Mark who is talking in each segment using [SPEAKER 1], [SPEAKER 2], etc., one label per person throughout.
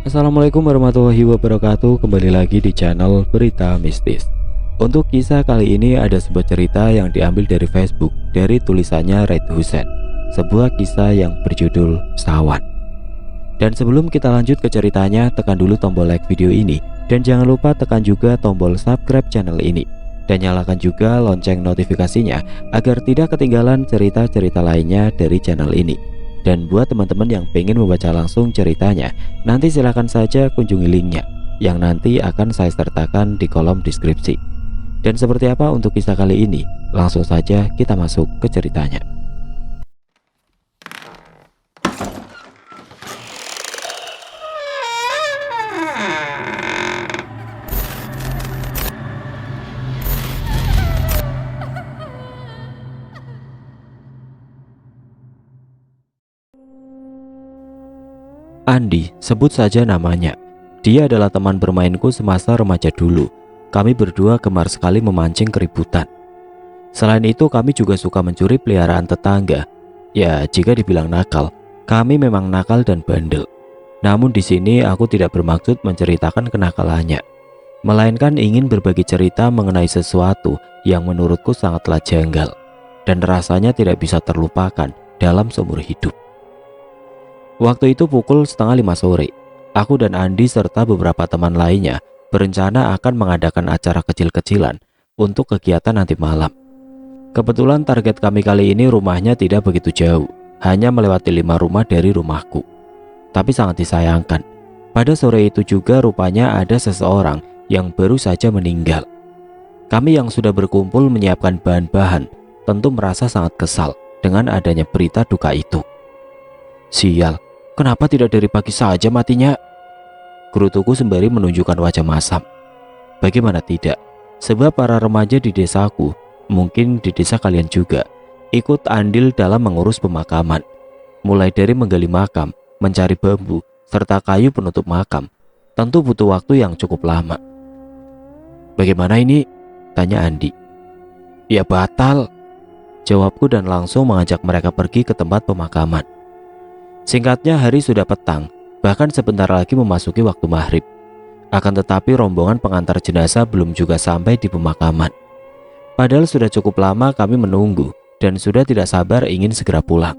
[SPEAKER 1] Assalamualaikum warahmatullahi wabarakatuh. Kembali lagi di channel Berita Mistis. Untuk kisah kali ini ada sebuah cerita yang diambil dari Facebook, dari tulisannya Red Husen. Sebuah kisah yang berjudul Sawan. Dan sebelum kita lanjut ke ceritanya, tekan dulu tombol like video ini. Dan jangan lupa tekan juga tombol subscribe channel ini. Dan nyalakan juga lonceng notifikasinya agar tidak ketinggalan cerita-cerita lainnya dari channel ini. Dan buat teman-teman yang pengen membaca langsung ceritanya, nanti silahkan saja kunjungi linknya yang nanti akan saya sertakan di kolom deskripsi. Dan seperti apa untuk kisah kali ini? Langsung saja kita masuk ke ceritanya. Andi, sebut saja namanya. Dia adalah teman bermainku semasa remaja dulu. Kami berdua gemar sekali memancing keributan. Selain itu kami juga suka mencuri peliharaan tetangga. Ya, jika dibilang nakal, kami memang nakal dan bandel. Namun di sini aku tidak bermaksud menceritakan kenakalannya, melainkan ingin berbagi cerita mengenai sesuatu yang menurutku sangatlah janggal dan rasanya tidak bisa terlupakan dalam seumur hidup. Waktu itu pukul 4:30 sore. Aku dan Andi serta beberapa teman lainnya berencana akan mengadakan acara kecil-kecilan untuk kegiatan nanti malam. Kebetulan target kami kali ini rumahnya tidak begitu jauh, hanya melewati 5 rumah dari rumahku. Tapi sangat disayangkan, pada sore itu juga rupanya ada seseorang yang baru saja meninggal. Kami yang sudah berkumpul menyiapkan bahan-bahan tentu merasa sangat kesal dengan adanya berita duka itu. Sial, kenapa tidak dari pagi saja matinya? Gerutuku sembari menunjukkan wajah masam. Bagaimana tidak, sebab para remaja di desaku, mungkin di desa kalian juga, ikut andil dalam mengurus pemakaman. Mulai dari menggali makam, mencari bambu, serta kayu penutup makam, tentu butuh waktu yang cukup lama. Bagaimana ini? Tanya Andi. Ya batal, jawabku dan langsung mengajak mereka pergi ke tempat pemakaman. Singkatnya hari sudah petang, bahkan sebentar lagi memasuki waktu maghrib. Akan tetapi rombongan pengantar jenazah belum juga sampai di pemakaman. Padahal sudah cukup lama kami menunggu dan sudah tidak sabar ingin segera pulang.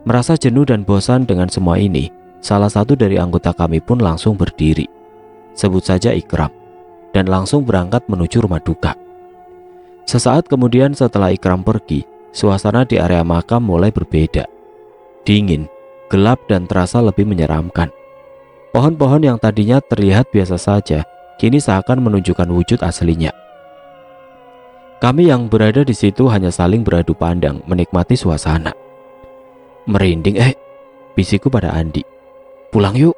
[SPEAKER 1] Merasa jenuh dan bosan dengan semua ini, salah satu dari anggota kami pun langsung berdiri. Sebut saja Ikram, dan langsung berangkat menuju rumah duka. Sesaat kemudian setelah Ikram pergi, suasana di area makam mulai berbeda. Dingin, gelap dan terasa lebih menyeramkan. Pohon-pohon yang tadinya terlihat biasa saja, kini seakan menunjukkan wujud aslinya. Kami yang berada di situ hanya saling beradu pandang, menikmati suasana. Merinding, bisikku pada Andi. Pulang yuk.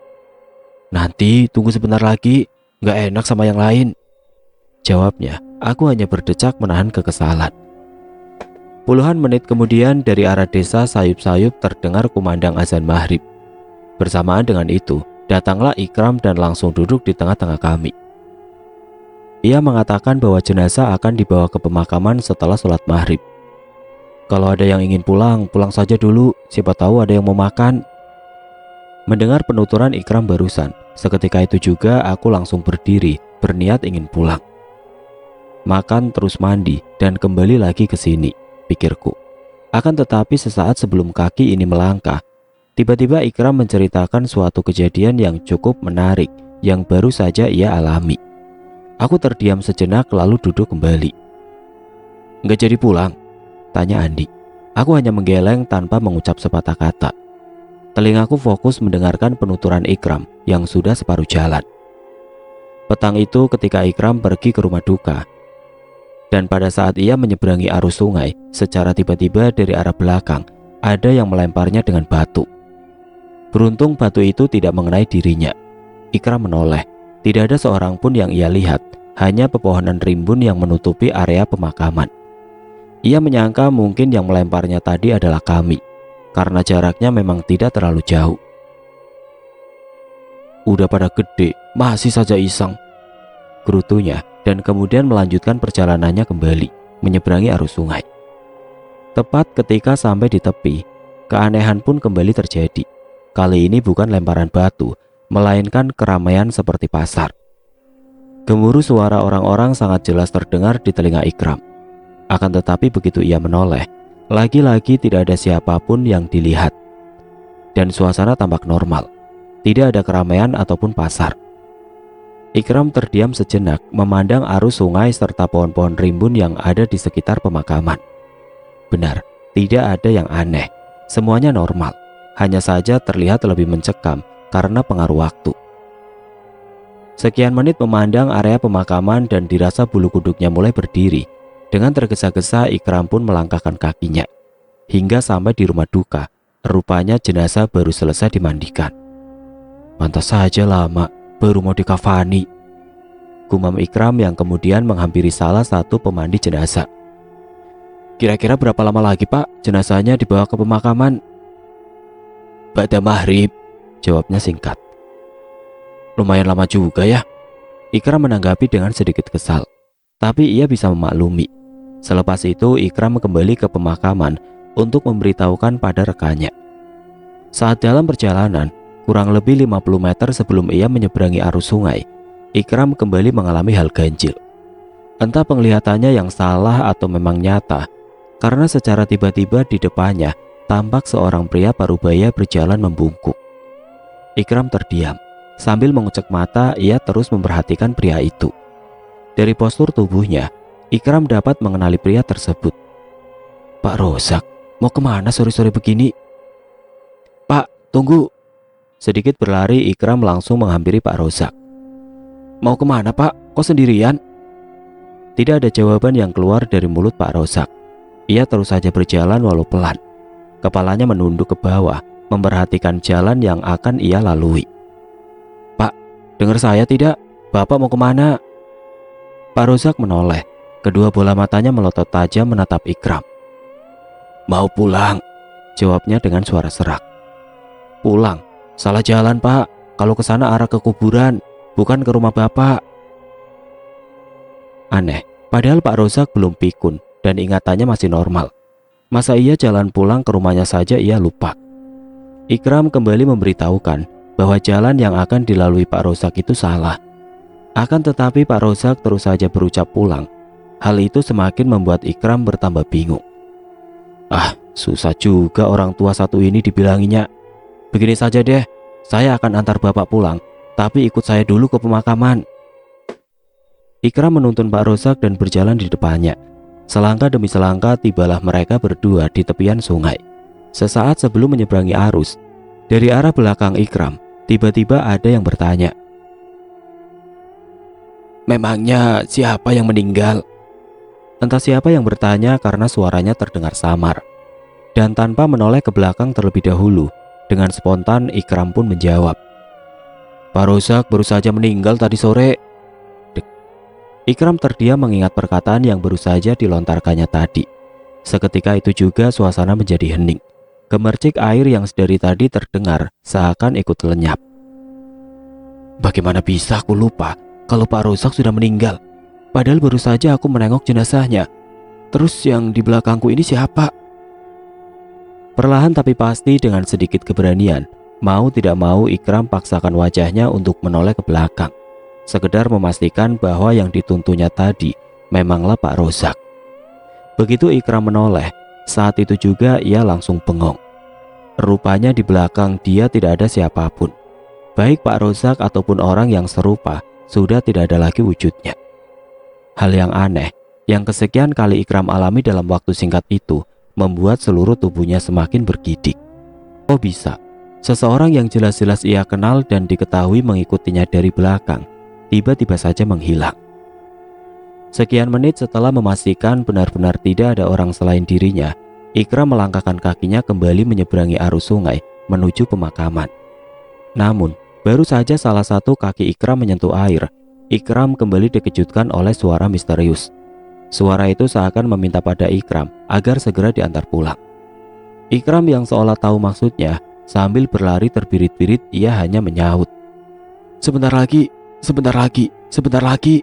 [SPEAKER 1] Nanti tunggu sebentar lagi, gak enak sama yang lain. Jawabnya, aku hanya berdecak menahan kekesalan. Puluhan menit kemudian dari arah desa sayup-sayup terdengar kumandang azan maghrib. Bersamaan dengan itu, datanglah Ikram dan langsung duduk di tengah-tengah kami. Ia mengatakan bahwa jenazah akan dibawa ke pemakaman setelah sholat maghrib. Kalau ada yang ingin pulang, pulang saja dulu, siapa tahu ada yang mau makan. Mendengar penuturan Ikram barusan, seketika itu juga aku langsung berdiri, berniat ingin pulang. Makan terus mandi dan kembali lagi ke sini, pikirku. Akan tetapi sesaat sebelum kaki ini melangkah, tiba-tiba Ikram menceritakan suatu kejadian yang cukup menarik yang baru saja ia alami. Aku terdiam sejenak lalu duduk kembali. Nggak jadi pulang? Tanya Andi. Aku hanya menggeleng tanpa mengucap sepatah kata. Telingaku fokus mendengarkan penuturan Ikram yang sudah separuh jalan. Petang itu ketika Ikram pergi ke rumah duka, dan pada saat ia menyeberangi arus sungai, secara tiba-tiba dari arah belakang, ada yang melemparnya dengan batu. Beruntung batu itu tidak mengenai dirinya. Ikram menoleh, tidak ada seorang pun yang ia lihat, hanya pepohonan rimbun yang menutupi area pemakaman. Ia menyangka mungkin yang melemparnya tadi adalah kami, karena jaraknya memang tidak terlalu jauh. Udah pada gede, masih saja iseng, gerutunya, dan kemudian melanjutkan perjalanannya kembali, menyeberangi arus sungai. Tepat ketika sampai di tepi, keanehan pun kembali terjadi. Kali ini bukan lemparan batu, melainkan keramaian seperti pasar. Gemuruh suara orang-orang sangat jelas terdengar di telinga Ikram. Akan tetapi begitu ia menoleh, lagi-lagi tidak ada siapapun yang dilihat. Dan suasana tampak normal, tidak ada keramaian ataupun pasar. Ikram terdiam sejenak memandang arus sungai serta pohon-pohon rimbun yang ada di sekitar pemakaman. Benar, tidak ada yang aneh, semuanya normal. Hanya saja terlihat lebih mencekam karena pengaruh waktu. Sekian menit memandang area pemakaman dan dirasa bulu kuduknya mulai berdiri. Dengan tergesa-gesa Ikram pun melangkahkan kakinya hingga sampai di rumah duka. Rupanya jenazah baru selesai dimandikan. Pantas saja lama, baru mau dikafani, gumam Ikram yang kemudian menghampiri salah satu pemandi jenazah. Kira-kira berapa lama lagi Pak jenazahnya dibawa ke pemakaman? Ba'da maghrib, jawabnya singkat. Lumayan lama juga ya. Ikram menanggapi dengan sedikit kesal, tapi ia bisa memaklumi. Selepas itu Ikram kembali ke pemakaman untuk memberitahukan pada rekannya. Saat dalam perjalanan, kurang lebih 50 meter sebelum ia menyeberangi arus sungai, Ikram kembali mengalami hal ganjil. Entah penglihatannya yang salah atau memang nyata, karena secara tiba-tiba di depannya tampak seorang pria parubaya berjalan membungkuk. Ikram terdiam. Sambil mengucek mata, ia terus memperhatikan pria itu. Dari postur tubuhnya, Ikram dapat mengenali pria tersebut. Pak Rozak, mau kemana sore-sore begini? Pak, tunggu. Sedikit berlari, Ikram langsung menghampiri Pak Rozak. Mau kemana Pak? Kok sendirian? Tidak ada jawaban yang keluar dari mulut Pak Rozak. Ia terus saja berjalan walau pelan. Kepalanya menunduk ke bawah, memperhatikan jalan yang akan ia lalui. Pak, dengar saya tidak? Bapak mau kemana? Pak Rozak menoleh. Kedua bola matanya melotot tajam menatap Ikram. Mau pulang, jawabnya dengan suara serak. Pulang? Salah jalan Pak. Kalau ke sana arah ke kuburan, bukan ke rumah Bapak. Aneh, padahal Pak Rozak belum pikun dan ingatannya masih normal. Masa ia jalan pulang ke rumahnya saja ia lupa. Ikram kembali memberitahukan bahwa jalan yang akan dilalui Pak Rozak itu salah. Akan tetapi Pak Rozak terus saja berucap pulang. Hal itu semakin membuat Ikram bertambah bingung. Ah, susah juga orang tua satu ini dibilanginya. Begini saja deh, saya akan antar Bapak pulang, tapi ikut saya dulu ke pemakaman. Ikram menuntun Pak Rozak dan berjalan di depannya. Selangkah demi selangkah tibalah mereka berdua di tepian sungai. Sesaat sebelum menyeberangi arus, dari arah belakang Ikram, tiba-tiba ada yang bertanya. Memangnya siapa yang meninggal? Entah siapa yang bertanya karena suaranya terdengar samar. Dan tanpa menoleh ke belakang terlebih dahulu, dengan spontan Ikram pun menjawab. Pak Rozak baru saja meninggal tadi sore. Ikram terdiam mengingat perkataan yang baru saja dilontarkannya tadi. Seketika itu juga suasana menjadi hening. Gemercik air yang sedari tadi terdengar seakan ikut lenyap. Bagaimana bisa aku lupa kalau Pak Rozak sudah meninggal? Padahal baru saja aku menengok jenazahnya. Terus yang di belakangku ini siapa? Perlahan tapi pasti dengan sedikit keberanian, mau tidak mau Ikram paksakan wajahnya untuk menoleh ke belakang. Sekedar memastikan bahwa yang dituntunnya tadi memanglah Pak Rozak. Begitu Ikram menoleh, saat itu juga ia langsung bengong. Rupanya di belakang dia tidak ada siapapun. Baik Pak Rozak ataupun orang yang serupa sudah tidak ada lagi wujudnya. Hal yang aneh, yang kesekian kali Ikram alami dalam waktu singkat itu, membuat seluruh tubuhnya semakin bergidik. Oh bisa, seseorang yang jelas-jelas ia kenal dan diketahui mengikutinya dari belakang, tiba-tiba saja menghilang. Sekian menit setelah memastikan benar-benar tidak ada orang selain dirinya, Ikram melangkahkan kakinya kembali menyeberangi arus sungai menuju pemakaman. Namun, baru saja salah satu kaki Ikram menyentuh air, Ikram kembali dikejutkan oleh suara misterius. Suara itu seakan meminta pada Ikram agar segera diantar pulang. Ikram yang seolah tahu maksudnya, sambil berlari terbirit-birit ia hanya menyahut. Sebentar lagi, sebentar lagi, sebentar lagi.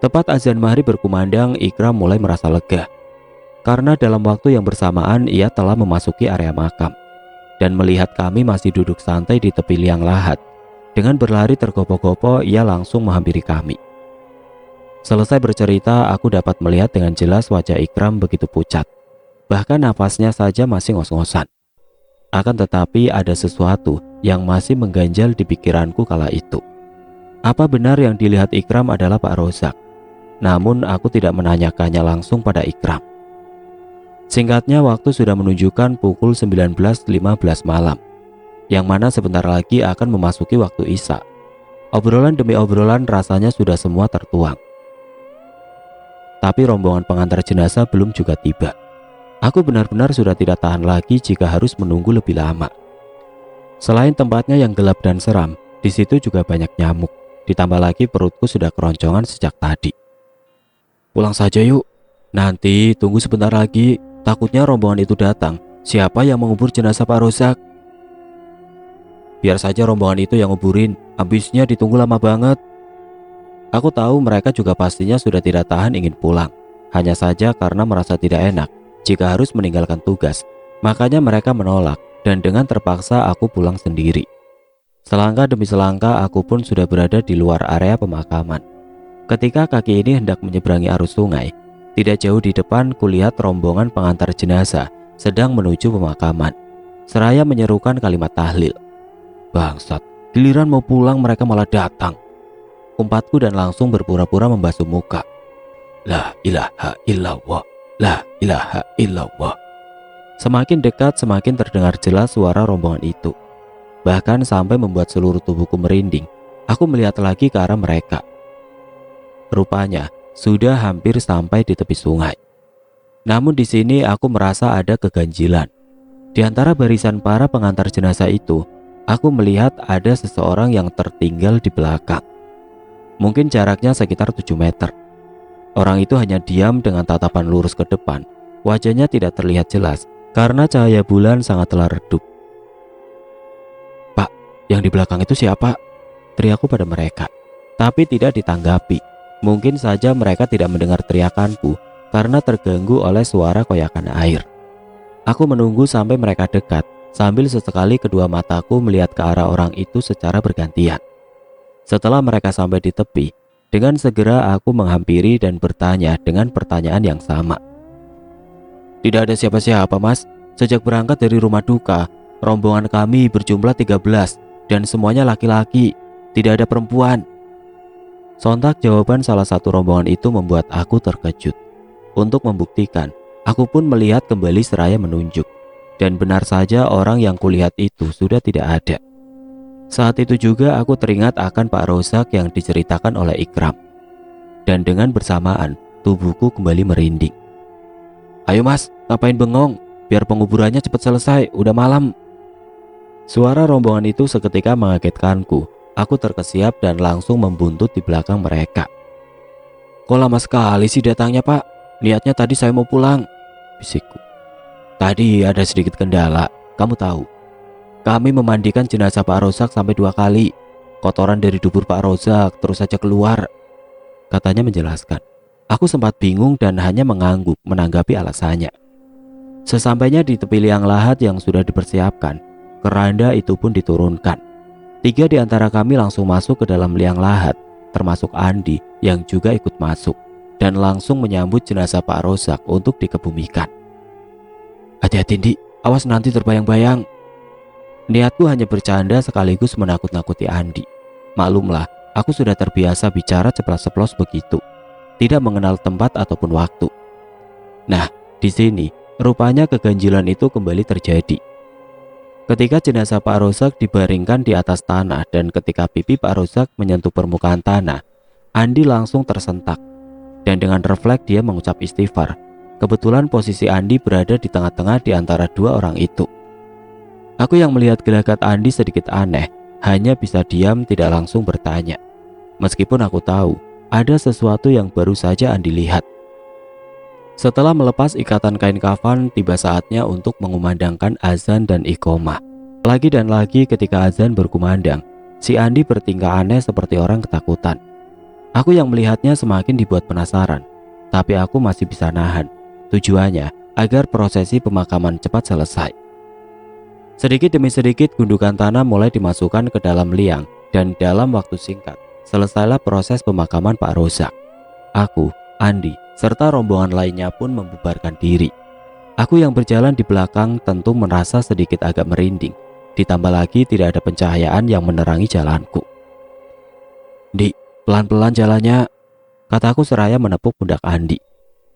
[SPEAKER 1] Tepat azan maghrib berkumandang, Ikram mulai merasa lega. Karena dalam waktu yang bersamaan ia telah memasuki area makam. Dan melihat kami masih duduk santai di tepi liang lahat, Dengan berlari tergopoh-gopoh, ia langsung menghampiri kami. Selesai bercerita, aku dapat melihat dengan jelas wajah Ikram begitu pucat. Bahkan nafasnya saja masih ngos-ngosan. Akan tetapi ada sesuatu yang masih mengganjal di pikiranku kala itu. Apa benar yang dilihat Ikram adalah Pak Rozak? Namun aku tidak menanyakannya langsung pada Ikram. Singkatnya, waktu sudah menunjukkan pukul 19.15 malam, yang mana sebentar lagi akan memasuki waktu Isya. Obrolan demi obrolan rasanya sudah semua tertuang. Tapi rombongan pengantar jenazah belum juga tiba. Aku benar-benar sudah tidak tahan lagi jika harus menunggu lebih lama. Selain tempatnya yang gelap dan seram, di situ juga banyak nyamuk. Ditambah lagi perutku sudah keroncongan sejak tadi. Pulang saja yuk. Nanti tunggu sebentar lagi. Takutnya rombongan itu datang. Siapa yang mengubur jenazah Pak Rozak? Biar saja rombongan itu yang nguburin. Habisnya ditunggu lama banget. Aku tahu mereka juga pastinya sudah tidak tahan ingin pulang. Hanya saja karena merasa tidak enak jika harus meninggalkan tugas. Makanya mereka menolak dan dengan terpaksa aku pulang sendiri. Selangkah demi selangkah aku pun sudah berada di luar area pemakaman. Ketika kaki ini hendak menyeberangi arus sungai, tidak jauh di depan kulihat rombongan pengantar jenazah sedang menuju pemakaman. Seraya menyerukan kalimat tahlil. Bangsat, giliran mau pulang mereka malah datang. Umpatku dan langsung berpura-pura membasuh muka. La ilaha illallah, la ilaha illallah. Semakin dekat semakin terdengar jelas suara rombongan itu. Bahkan sampai membuat seluruh tubuhku merinding. Aku melihat lagi ke arah mereka. Rupanya sudah hampir sampai di tepi sungai. Namun di sini aku merasa ada keganjilan. Di antara barisan para pengantar jenazah itu, aku melihat ada seseorang yang tertinggal di belakang. Mungkin jaraknya sekitar 7 meter. Orang itu hanya diam dengan tatapan lurus ke depan. Wajahnya tidak terlihat jelas karena cahaya bulan sangatlah redup. Pak, yang di belakang itu siapa? Teriakku pada mereka. Tapi tidak ditanggapi. Mungkin saja mereka tidak mendengar teriakanku karena terganggu oleh suara koyakan air. Aku menunggu sampai mereka dekat, sambil sesekali kedua mataku melihat ke arah orang itu secara bergantian. Setelah mereka sampai di tepi, dengan segera aku menghampiri dan bertanya dengan pertanyaan yang sama. Tidak ada siapa-siapa, Mas. Sejak berangkat dari rumah duka, rombongan kami berjumlah 13 dan semuanya laki-laki, tidak ada perempuan. Sontak jawaban salah satu rombongan itu membuat aku terkejut. Untuk membuktikan, aku pun melihat kembali seraya menunjuk. Dan benar saja orang yang kulihat itu sudah tidak ada. Saat itu juga aku teringat akan Pak Rozak yang diceritakan oleh Ikram. Dan dengan bersamaan, tubuhku kembali merinding. Ayo Mas, ngapain bengong? Biar penguburannya cepat selesai, udah malam. Suara rombongan itu seketika mengagetkanku. Aku terkesiap dan langsung membuntut di belakang mereka. Kok lama sekali sih datangnya Pak? Niatnya tadi saya mau pulang, bisikku. Tadi ada sedikit kendala, kamu tahu. Kami memandikan jenazah Pak Rozak sampai 2 kali. Kotoran dari dubur Pak Rozak terus saja keluar, katanya menjelaskan. Aku sempat bingung dan hanya mengangguk menanggapi alasannya. Sesampainya di tepi liang lahat yang sudah dipersiapkan, keranda itu pun diturunkan. 3 di antara kami langsung masuk ke dalam liang lahat, termasuk Andi yang juga ikut masuk, dan langsung menyambut jenazah Pak Rozak untuk dikebumikan. Hati-hati Di, awas nanti terbayang-bayang. Niatku hanya bercanda sekaligus menakut-nakuti Andi. Maklumlah, aku sudah terbiasa bicara ceplas-ceplos begitu, tidak mengenal tempat ataupun waktu. Nah, di sini rupanya keganjilan itu kembali terjadi. Ketika jenazah Pak Rozak dibaringkan di atas tanah dan ketika pipi Pak Rozak menyentuh permukaan tanah, Andi langsung tersentak. Dan dengan refleks dia mengucap istighfar. Kebetulan posisi Andi berada di tengah-tengah di antara 2 orang itu. Aku yang melihat gelagat Andi sedikit aneh, hanya bisa diam tidak langsung bertanya. Meskipun aku tahu ada sesuatu yang baru saja Andi lihat. Setelah melepas ikatan kain kafan, tiba saatnya untuk mengumandangkan azan dan iqomah. Lagi dan lagi ketika azan berkumandang, si Andi bertingkah aneh seperti orang ketakutan. Aku yang melihatnya semakin dibuat penasaran, tapi aku masih bisa nahan. Tujuannya agar prosesi pemakaman cepat selesai. Sedikit demi sedikit gundukan tanah mulai dimasukkan ke dalam liang dan dalam waktu singkat selesailah proses pemakaman Pak Rozak. Aku, Andi, serta rombongan lainnya pun membubarkan diri. Aku yang berjalan di belakang tentu merasa sedikit agak merinding. Ditambah lagi tidak ada pencahayaan yang menerangi jalanku. "Di, pelan-pelan jalannya," kataku seraya menepuk pundak Andi.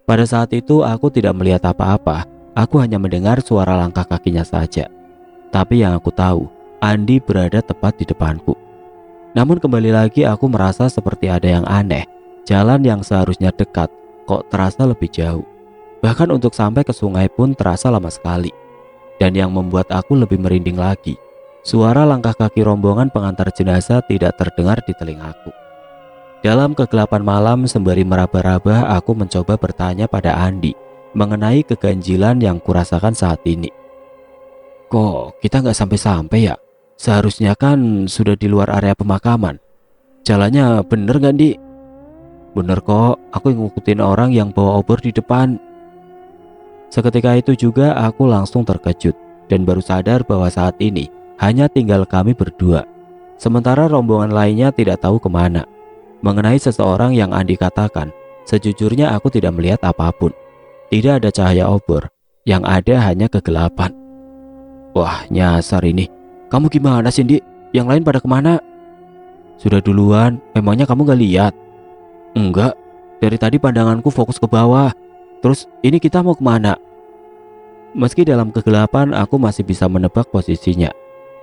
[SPEAKER 1] Pada saat itu aku tidak melihat apa-apa. Aku hanya mendengar suara langkah kakinya saja. Tapi yang aku tahu, Andi berada tepat di depanku. Namun kembali lagi aku merasa seperti ada yang aneh. Jalan yang seharusnya dekat kok terasa lebih jauh. Bahkan untuk sampai ke sungai pun terasa lama sekali. Dan yang membuat aku lebih merinding lagi, suara langkah kaki rombongan pengantar jenazah tidak terdengar di telingaku. Dalam kegelapan malam sembari meraba-raba, aku mencoba bertanya pada Andi mengenai keganjilan yang kurasakan saat ini. "Kok kita nggak sampai-sampai ya? Seharusnya kan sudah di luar area pemakaman. Jalannya bener nggak, Di?" "Bener kok, aku ngikutin orang yang bawa obor di depan." Seketika itu juga aku langsung terkejut dan baru sadar bahwa saat ini hanya tinggal kami berdua. Sementara rombongan lainnya tidak tahu kemana. Mengenai seseorang yang Andi katakan, sejujurnya aku tidak melihat apapun. Tidak ada cahaya obor, yang ada hanya kegelapan. "Wah, nyasar ini. Kamu gimana sih, Di? Yang lain pada kemana?" "Sudah duluan, memangnya kamu gak lihat?" "Enggak, dari tadi pandanganku fokus ke bawah. Terus ini kita mau kemana?" Meski dalam kegelapan aku masih bisa menebak posisinya.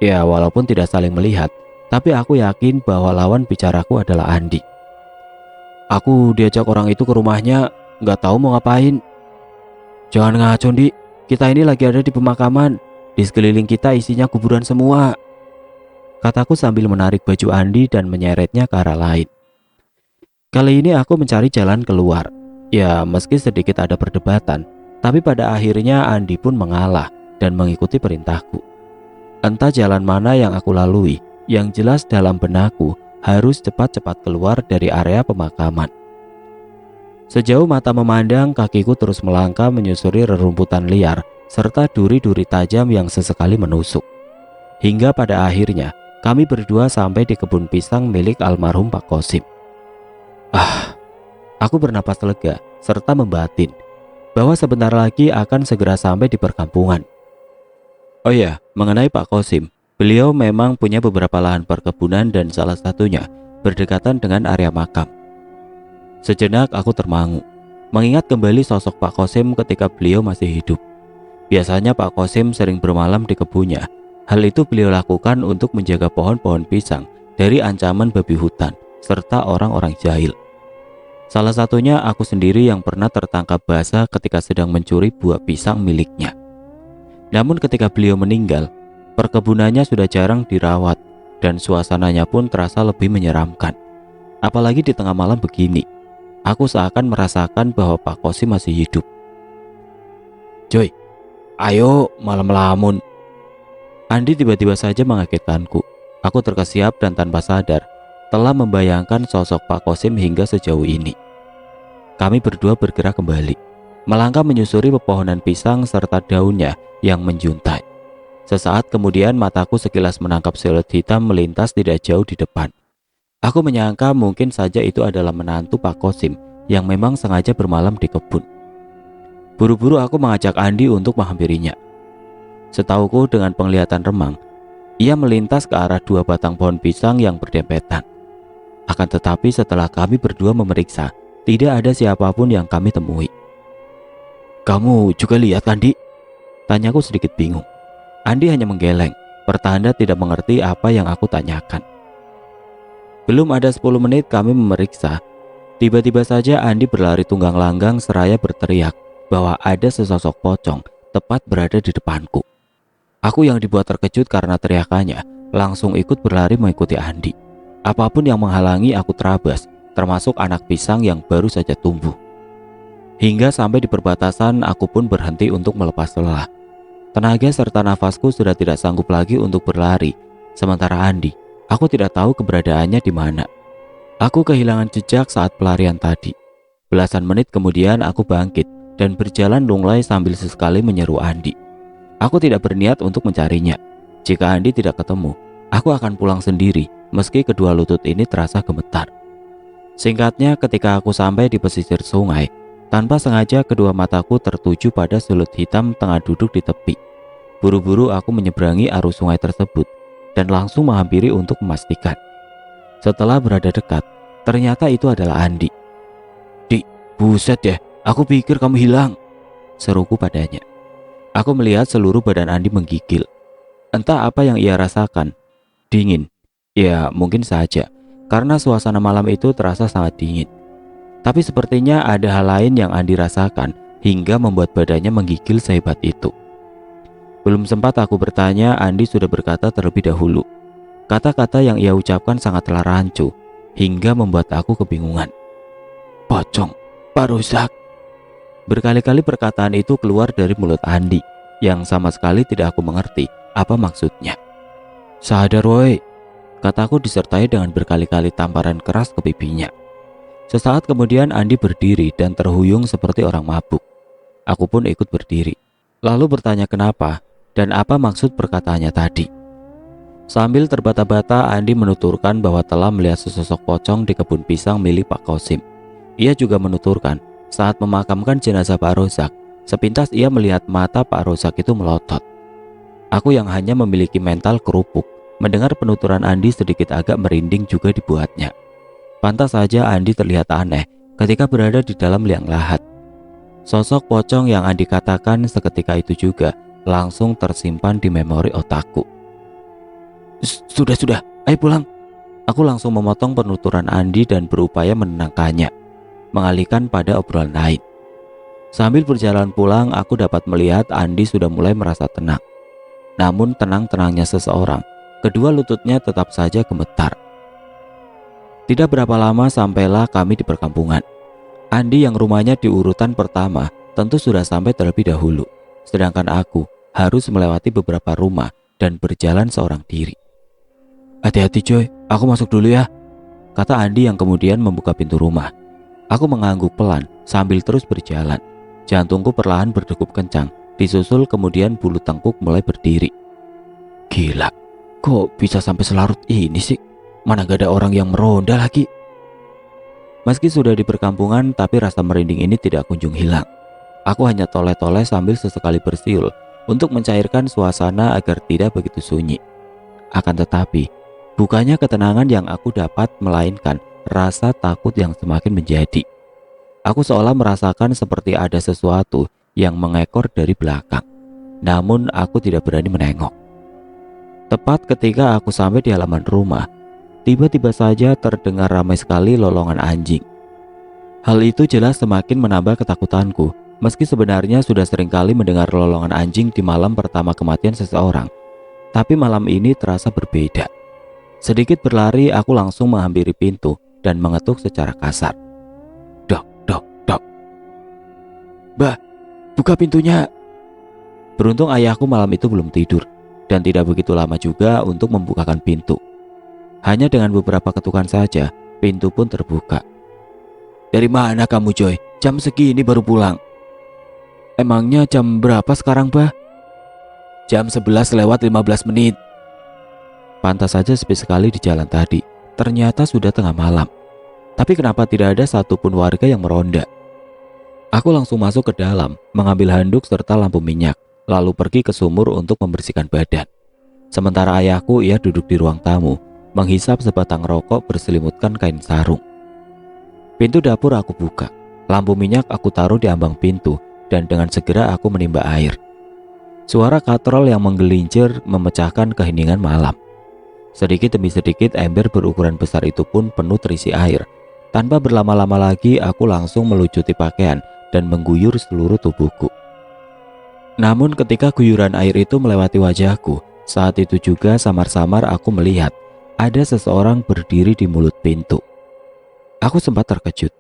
[SPEAKER 1] Ya walaupun tidak saling melihat, tapi aku yakin bahwa lawan bicaraku adalah Andi. "Aku diajak orang itu ke rumahnya, nggak tahu mau ngapain." "Jangan ngaco, Di. Kita ini lagi ada di pemakaman. Di sekeliling kita isinya kuburan semua," kataku sambil menarik baju Andi dan menyeretnya ke arah lain. Kali ini aku mencari jalan keluar. Ya meski sedikit ada perdebatan, tapi pada akhirnya Andi pun mengalah dan mengikuti perintahku. Entah jalan mana yang aku lalui, yang jelas dalam benakku harus cepat-cepat keluar dari area pemakaman. Sejauh mata memandang, kakiku terus melangkah menyusuri rerumputan liar serta duri-duri tajam yang sesekali menusuk. Hingga pada akhirnya kami berdua sampai di kebun pisang milik almarhum Pak Kosim. Aku bernapas lega serta membatin bahwa sebentar lagi akan segera sampai di perkampungan. Oh ya, mengenai Pak Kosim, beliau memang punya beberapa lahan perkebunan dan salah satunya berdekatan dengan area makam. Sejenak aku termangu, mengingat kembali sosok Pak Kosim ketika beliau masih hidup. Biasanya Pak Kosim sering bermalam di kebunnya. Hal itu beliau lakukan untuk menjaga pohon-pohon pisang dari ancaman babi hutan serta orang-orang jahil. Salah satunya aku sendiri yang pernah tertangkap basah ketika sedang mencuri buah pisang miliknya. Namun ketika beliau meninggal, perkebunannya sudah jarang dirawat dan suasananya pun terasa lebih menyeramkan. Apalagi di tengah malam begini, aku seakan merasakan bahwa Pak Kosim masih hidup. "Joy, ayo malam lamun." Andi tiba-tiba saja mengagetkanku. Aku terkesiap dan tanpa sadar telah membayangkan sosok Pak Kosim hingga sejauh ini. Kami berdua bergerak kembali, melangkah menyusuri pepohonan pisang serta daunnya yang menjuntai. Sesaat kemudian mataku sekilas menangkap siluet hitam melintas tidak jauh di depan. Aku menyangka mungkin saja itu adalah menantu Pak Kosim yang memang sengaja bermalam di kebun. Buru-buru aku mengajak Andi untuk menghampirinya. Setauku dengan penglihatan remang, ia melintas ke arah dua batang pohon pisang yang berdempetan. Akan tetapi setelah kami berdua memeriksa, tidak ada siapapun yang kami temui. "Kamu juga lihat kan, Di?" Tanyaku sedikit bingung. Andi hanya menggeleng, pertanda tidak mengerti apa yang aku tanyakan. Belum ada 10 menit kami memeriksa. Tiba-tiba saja Andi berlari tunggang langgang seraya berteriak bahwa ada sesosok pocong tepat berada di depanku. Aku yang dibuat terkejut karena teriakannya langsung ikut berlari mengikuti Andi. Apapun yang menghalangi aku terabas, termasuk anak pisang yang baru saja tumbuh. Hingga sampai di perbatasan aku pun berhenti untuk melepas lelah. Tenaga serta nafasku sudah tidak sanggup lagi untuk berlari. Sementara Andi, aku tidak tahu keberadaannya di mana. Aku kehilangan jejak saat pelarian tadi. Belasan menit kemudian aku bangkit dan berjalan lunglai sambil sesekali menyeru Andi. Aku tidak berniat untuk mencarinya. Jika Andi tidak ketemu, aku akan pulang sendiri meski kedua lutut ini terasa gemetar. Singkatnya, ketika aku sampai di pesisir sungai, tanpa sengaja kedua mataku tertuju pada sulut hitam tengah duduk di tepi. Buru-buru aku menyeberangi arus sungai tersebut dan langsung menghampiri untuk memastikan. Setelah berada dekat, ternyata itu adalah Andi. "Dik, buset deh, aku pikir kamu hilang," seruku padanya. Aku melihat seluruh badan Andi menggigil. Entah apa yang ia rasakan. Dingin. Ya, mungkin saja, karena suasana malam itu terasa sangat dingin. Tapi sepertinya ada hal lain yang Andi rasakan hingga membuat badannya menggigil sehebat itu. Belum sempat aku bertanya, Andi sudah berkata terlebih dahulu. Kata-kata yang ia ucapkan sangatlah rancu hingga membuat aku kebingungan. "Pocong, Pak Rozak." Berkali-kali perkataan itu keluar dari mulut Andi yang sama sekali tidak aku mengerti apa maksudnya. "Sadar woi," kataku disertai dengan berkali-kali tamparan keras ke pipinya. Sesaat kemudian Andi berdiri dan terhuyung seperti orang mabuk. Aku pun ikut berdiri, lalu bertanya kenapa dan apa maksud perkataannya tadi. Sambil terbata-bata, Andi menuturkan bahwa telah melihat sesosok pocong di kebun pisang milik Pak Kosim. Ia juga menuturkan saat memakamkan jenazah Pak Rozak, sepintas ia melihat mata Pak Rozak itu melotot. Aku yang hanya memiliki mental kerupuk, mendengar penuturan Andi sedikit agak merinding juga dibuatnya. Pantas saja Andi terlihat aneh ketika berada di dalam liang lahat. Sosok pocong yang Andi katakan seketika itu juga langsung tersimpan di memori otakku. Sudah, ayo pulang." Aku langsung memotong penuturan Andi dan berupaya menenangkannya, mengalihkan pada obrolan lain. Sambil berjalan pulang, aku dapat melihat Andi sudah mulai merasa tenang. Namun tenang-tenangnya seseorang, kedua lututnya tetap saja gemetar. Tidak berapa lama sampailah kami di perkampungan. Andi yang rumahnya di urutan pertama tentu sudah sampai terlebih dahulu, sedangkan aku harus melewati beberapa rumah dan berjalan seorang diri. "Hati-hati coy, aku masuk dulu ya," kata Andi yang kemudian membuka pintu rumah. Aku mengangguk pelan sambil terus berjalan. Jantungku perlahan berdegup kencang, disusul kemudian bulu tengkuk mulai berdiri. Gila, kok bisa sampai selarut ini sih? Mana gak ada orang yang meronda lagi. Meski sudah di perkampungan, tapi rasa merinding ini tidak kunjung hilang. Aku hanya toleh-toleh sambil sesekali bersiul untuk mencairkan suasana agar tidak begitu sunyi. Akan tetapi, bukannya ketenangan yang aku dapat, melainkan rasa takut yang semakin menjadi. Aku seolah merasakan seperti ada sesuatu yang mengekor dari belakang. Namun aku tidak berani menengok. Tepat ketika aku sampai di halaman rumah, tiba-tiba saja terdengar ramai sekali lolongan anjing. Hal itu jelas semakin menambah ketakutanku, meski sebenarnya sudah seringkali mendengar lolongan anjing di malam pertama kematian seseorang. Tapi malam ini terasa berbeda. Sedikit berlari, aku langsung menghampiri pintu dan mengetuk secara kasar. Dok, dok, dok. "Mbah, buka pintunya." Beruntung ayahku malam itu belum tidur dan tidak begitu lama juga untuk membukakan pintu. Hanya dengan beberapa ketukan saja, pintu pun terbuka. "Dari mana kamu, Joy? Jam segini baru pulang." "Emangnya jam berapa sekarang, Bah?" "Jam 11 lewat 15 menit. Pantas saja sepi sekali di jalan tadi. Ternyata sudah tengah malam. Tapi kenapa tidak ada satupun warga yang meronda? Aku langsung masuk ke dalam, mengambil handuk serta lampu minyak, lalu pergi ke sumur untuk membersihkan badan. Sementara ayahku, ia duduk di ruang tamu, menghisap sebatang rokok berselimutkan kain sarung. Pintu dapur aku buka, lampu minyak aku taruh di ambang pintu, dan dengan segera aku menimba air. Suara katrol yang menggelincir memecahkan keheningan malam. Sedikit demi sedikit ember berukuran besar itu pun penuh terisi air. Tanpa berlama-lama lagi, aku langsung melucuti pakaian dan mengguyur seluruh tubuhku. Namun ketika guyuran air itu melewati wajahku, saat itu juga samar-samar aku melihat ada seseorang berdiri di mulut pintu. Aku sempat terkejut.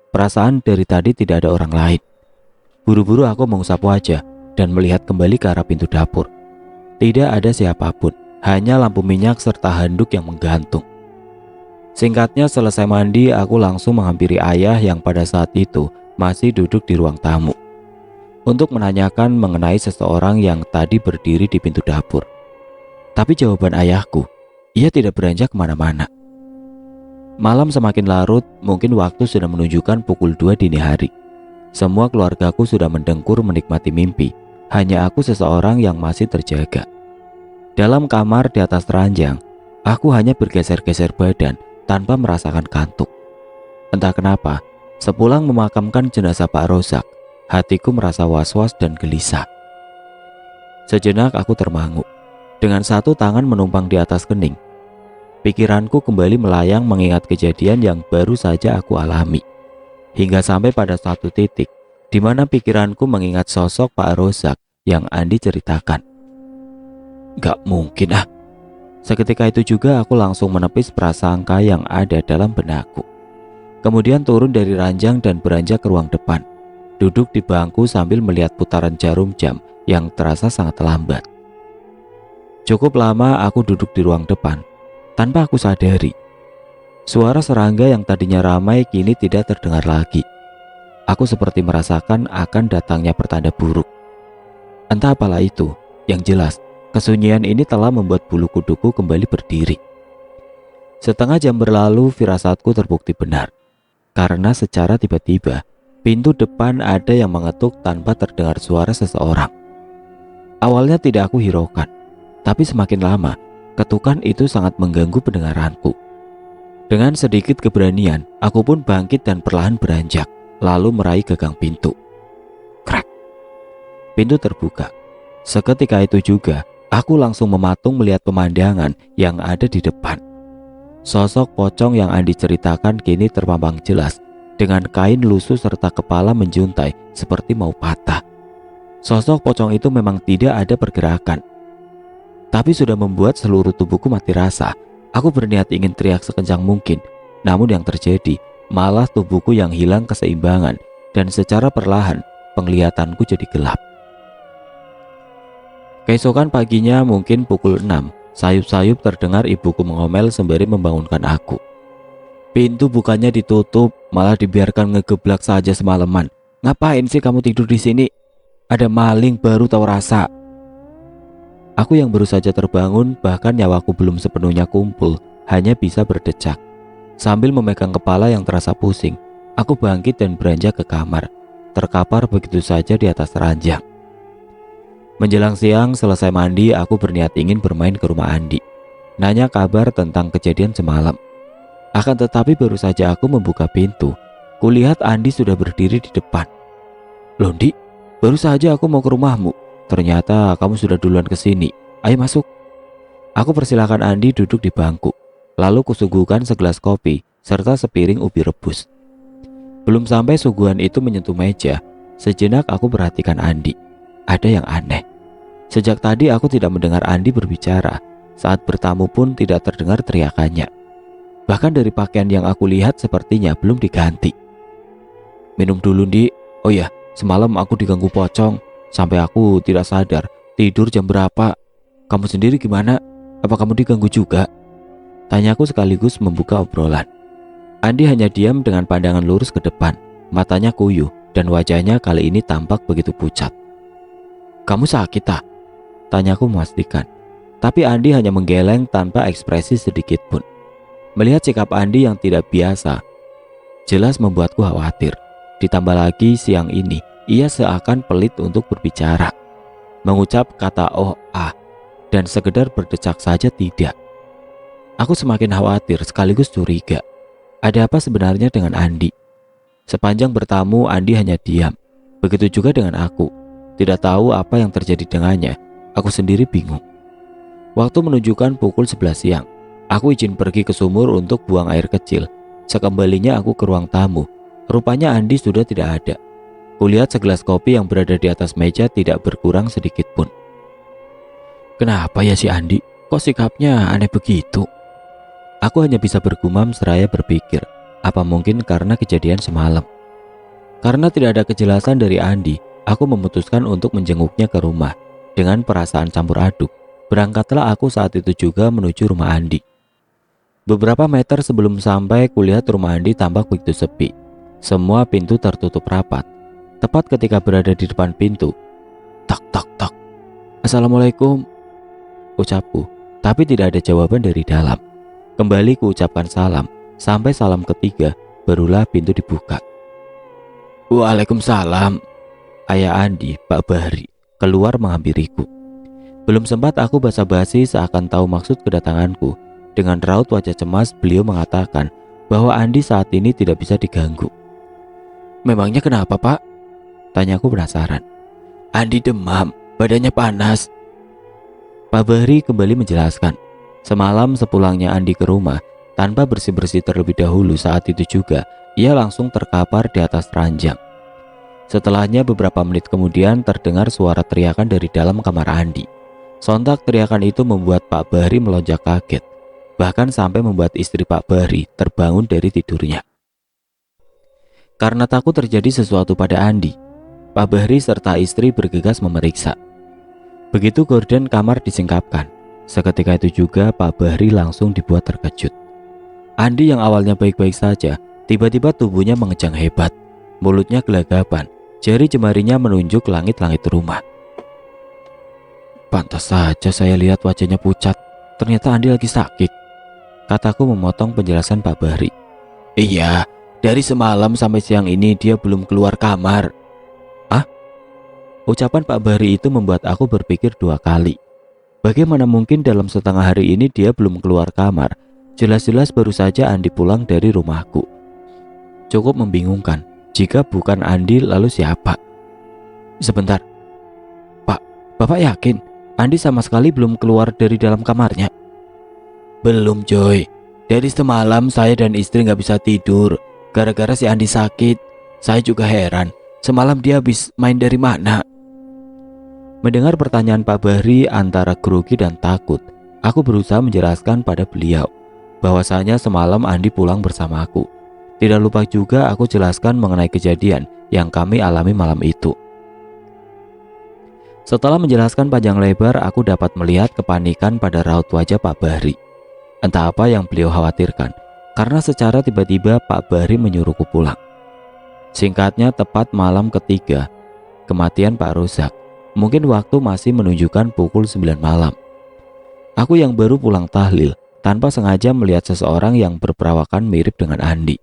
[SPEAKER 1] Perasaan dari tadi tidak ada orang lain. Buru-buru aku mengusap wajah dan melihat kembali ke arah pintu dapur. Tidak ada siapapun, hanya lampu minyak serta handuk yang menggantung. Singkatnya, selesai mandi, aku langsung menghampiri ayah yang pada saat itu masih duduk di ruang tamu untuk menanyakan mengenai seseorang yang tadi berdiri di pintu dapur. Tapi jawaban ayahku, Ia tidak beranjak kemana-mana. Malam semakin larut, mungkin waktu sudah menunjukkan pukul 2 dini hari. Semua keluargaku sudah mendengkur menikmati mimpi. Hanya aku seseorang yang masih terjaga. Dalam kamar di atas ranjang, aku hanya bergeser-geser badan tanpa merasakan kantuk. Entah kenapa, sepulang memakamkan jenazah Pak Rozak, hatiku merasa was-was dan gelisah. Sejenak aku termangu, dengan satu tangan menumpang di atas kening. Pikiranku kembali melayang mengingat kejadian yang baru saja aku alami. Hingga sampai pada suatu titik, di mana pikiranku mengingat sosok Pak Rozak yang Andi ceritakan. Gak mungkin ah. Seketika itu juga aku langsung menepis prasangka yang ada dalam benakku. Kemudian turun dari ranjang dan beranjak ke ruang depan. Duduk di bangku sambil melihat putaran jarum jam yang terasa sangat lambat. Cukup lama aku duduk di ruang depan. Tanpa aku sadari, suara serangga yang tadinya ramai kini tidak terdengar lagi. Aku seperti merasakan akan datangnya pertanda buruk. Entah apalah itu, yang jelas kesunyian ini telah membuat bulu kuduku kembali berdiri. Setengah jam berlalu, firasatku terbukti benar. Karena secara tiba-tiba, pintu depan ada yang mengetuk tanpa terdengar suara seseorang. Awalnya tidak aku hiraukan, tapi semakin lama, ketukan itu sangat mengganggu pendengaranku. Dengan sedikit keberanian, aku pun bangkit dan perlahan beranjak, lalu meraih gagang pintu. Krek! Pintu terbuka. Seketika itu juga, aku langsung mematung melihat pemandangan yang ada di depan. Sosok pocong yang Andi ceritakan kini terpampang jelas, dengan kain lusuh serta kepala menjuntai seperti mau patah. Sosok pocong itu memang tidak ada pergerakan, tapi sudah membuat seluruh tubuhku mati rasa. Aku berniat ingin teriak sekencang mungkin, namun yang terjadi malah tubuhku yang hilang keseimbangan dan secara perlahan penglihatanku jadi gelap. Keesokan paginya mungkin pukul 6, sayup-sayup terdengar ibuku mengomel sembari membangunkan aku. Pintu bukannya ditutup, malah dibiarkan ngegeblak saja semalaman. Ngapain sih kamu tidur di sini? Ada maling baru tahu rasa. Aku yang baru saja terbangun, bahkan nyawaku belum sepenuhnya kumpul, hanya bisa berdecak. Sambil memegang kepala yang terasa pusing, aku bangkit dan beranjak ke kamar, terkapar begitu saja di atas ranjang. Menjelang siang, selesai mandi, aku berniat ingin bermain ke rumah Andi, nanya kabar tentang kejadian semalam. Akan tetapi baru saja aku membuka pintu, kulihat Andi sudah berdiri di depan. Loh Di, baru saja aku mau ke rumahmu. Ternyata kamu sudah duluan ke sini. Ayo masuk. Aku persilakan Andi duduk di bangku. Lalu kusuguhkan segelas kopi serta sepiring ubi rebus. Belum sampai suguhan itu menyentuh meja, sejenak aku perhatikan Andi. Ada yang aneh. Sejak tadi aku tidak mendengar Andi berbicara. Saat bertamu pun tidak terdengar teriakannya. Bahkan dari pakaian yang aku lihat sepertinya belum diganti. Minum dulu Di. Oh ya, semalam aku diganggu pocong. Sampai aku tidak sadar tidur jam berapa. Kamu sendiri gimana? Apa kamu diganggu juga? Tanyaku sekaligus membuka obrolan. Andi hanya diam dengan pandangan lurus ke depan. Matanya kuyuh dan wajahnya kali ini tampak begitu pucat. Kamu sakit tak? Tanyaku memastikan. Tapi Andi hanya menggeleng tanpa ekspresi sedikit pun. Melihat sikap Andi yang tidak biasa, jelas membuatku khawatir. Ditambah lagi siang ini ia seakan pelit untuk berbicara, mengucap kata oh ah, dan sekedar berdecak saja tidak. Aku semakin khawatir sekaligus curiga. Ada apa sebenarnya dengan Andi? Sepanjang bertamu Andi hanya diam. Begitu juga dengan aku. Tidak tahu apa yang terjadi dengannya. Aku sendiri bingung. Waktu menunjukkan pukul 11 siang. Aku izin pergi ke sumur untuk buang air kecil. Sekembalinya aku ke ruang tamu. Rupanya Andi sudah tidak ada. Kulihat segelas kopi yang berada di atas meja tidak berkurang sedikit pun. Kenapa ya si Andi? Kok sikapnya aneh begitu? Aku hanya bisa bergumam seraya berpikir, apa mungkin karena kejadian semalam? Karena tidak ada kejelasan dari Andi, aku memutuskan untuk menjenguknya ke rumah. Dengan perasaan campur aduk, berangkatlah aku saat itu juga menuju rumah Andi. Beberapa meter sebelum sampai, kulihat rumah Andi tampak begitu sepi. Semua pintu tertutup rapat. Tepat ketika berada di depan pintu, tak tak tak. Assalamualaikum, ucapku. tapi tidak ada jawaban dari dalam. Kembali kuucapkan salam, sampai salam ketiga barulah pintu dibuka. "Waalaikumsalam." Ayah Andi, Pak Bahri, keluar menghampiriku. Belum sempat aku basa-basi seakan tahu maksud kedatanganku. Dengan raut wajah cemas beliau mengatakan bahwa Andi saat ini tidak bisa diganggu. "Memangnya kenapa, Pak?" tanyaku penasaran. "Andi demam, badannya panas." Pak Bahri kembali menjelaskan, semalam sepulangnya Andi ke rumah, tanpa bersih-bersih terlebih dahulu, saat itu juga ia langsung terkapar di atas ranjang. Setelahnya beberapa menit kemudian terdengar suara teriakan dari dalam kamar Andi. Sontak teriakan itu membuat Pak Bahri melonjak kaget, bahkan sampai membuat istri Pak Bahri terbangun dari tidurnya. Karena takut terjadi sesuatu pada Andi, Pak Bahri serta istri bergegas memeriksa. Begitu gorden kamar disingkapkan, seketika itu juga Pak Bahri langsung dibuat terkejut. Andi yang awalnya baik-baik saja, tiba-tiba tubuhnya mengejang hebat, mulutnya gelagapan, jari jemarinya menunjuk langit-langit rumah. "Pantas saja saya lihat wajahnya pucat, ternyata Andi lagi sakit," kataku memotong penjelasan Pak Bahri. "Iya, dari semalam sampai siang ini dia belum keluar kamar." "Ah?" Ucapan Pak Bahri itu membuat aku berpikir dua kali. Bagaimana mungkin dalam setengah hari ini dia belum keluar kamar? Jelas-jelas baru saja Andi pulang dari rumahku. Cukup membingungkan. Jika bukan Andi, lalu siapa? "Sebentar, Pak, Bapak yakin Andi sama sekali belum keluar dari dalam kamarnya?" "Belum, Joy. Dari semalam saya dan istri nggak bisa tidur gara-gara si Andi sakit. Saya juga heran, semalam dia habis main dari mana?" Mendengar pertanyaan Pak Bahri antara grogi dan takut, aku berusaha menjelaskan pada beliau bahwasanya semalam Andi pulang bersamaku. Tidak lupa juga aku jelaskan mengenai kejadian yang kami alami malam itu. Setelah menjelaskan panjang lebar, aku dapat melihat kepanikan pada raut wajah Pak Bahri. Entah apa yang beliau khawatirkan, karena secara tiba-tiba Pak Bahri menyuruhku pulang. Singkatnya, tepat malam ketiga kematian Pak Rozak, mungkin waktu masih menunjukkan pukul 9 malam. Aku yang baru pulang tahlil, tanpa sengaja melihat seseorang yang berperawakan mirip dengan Andi.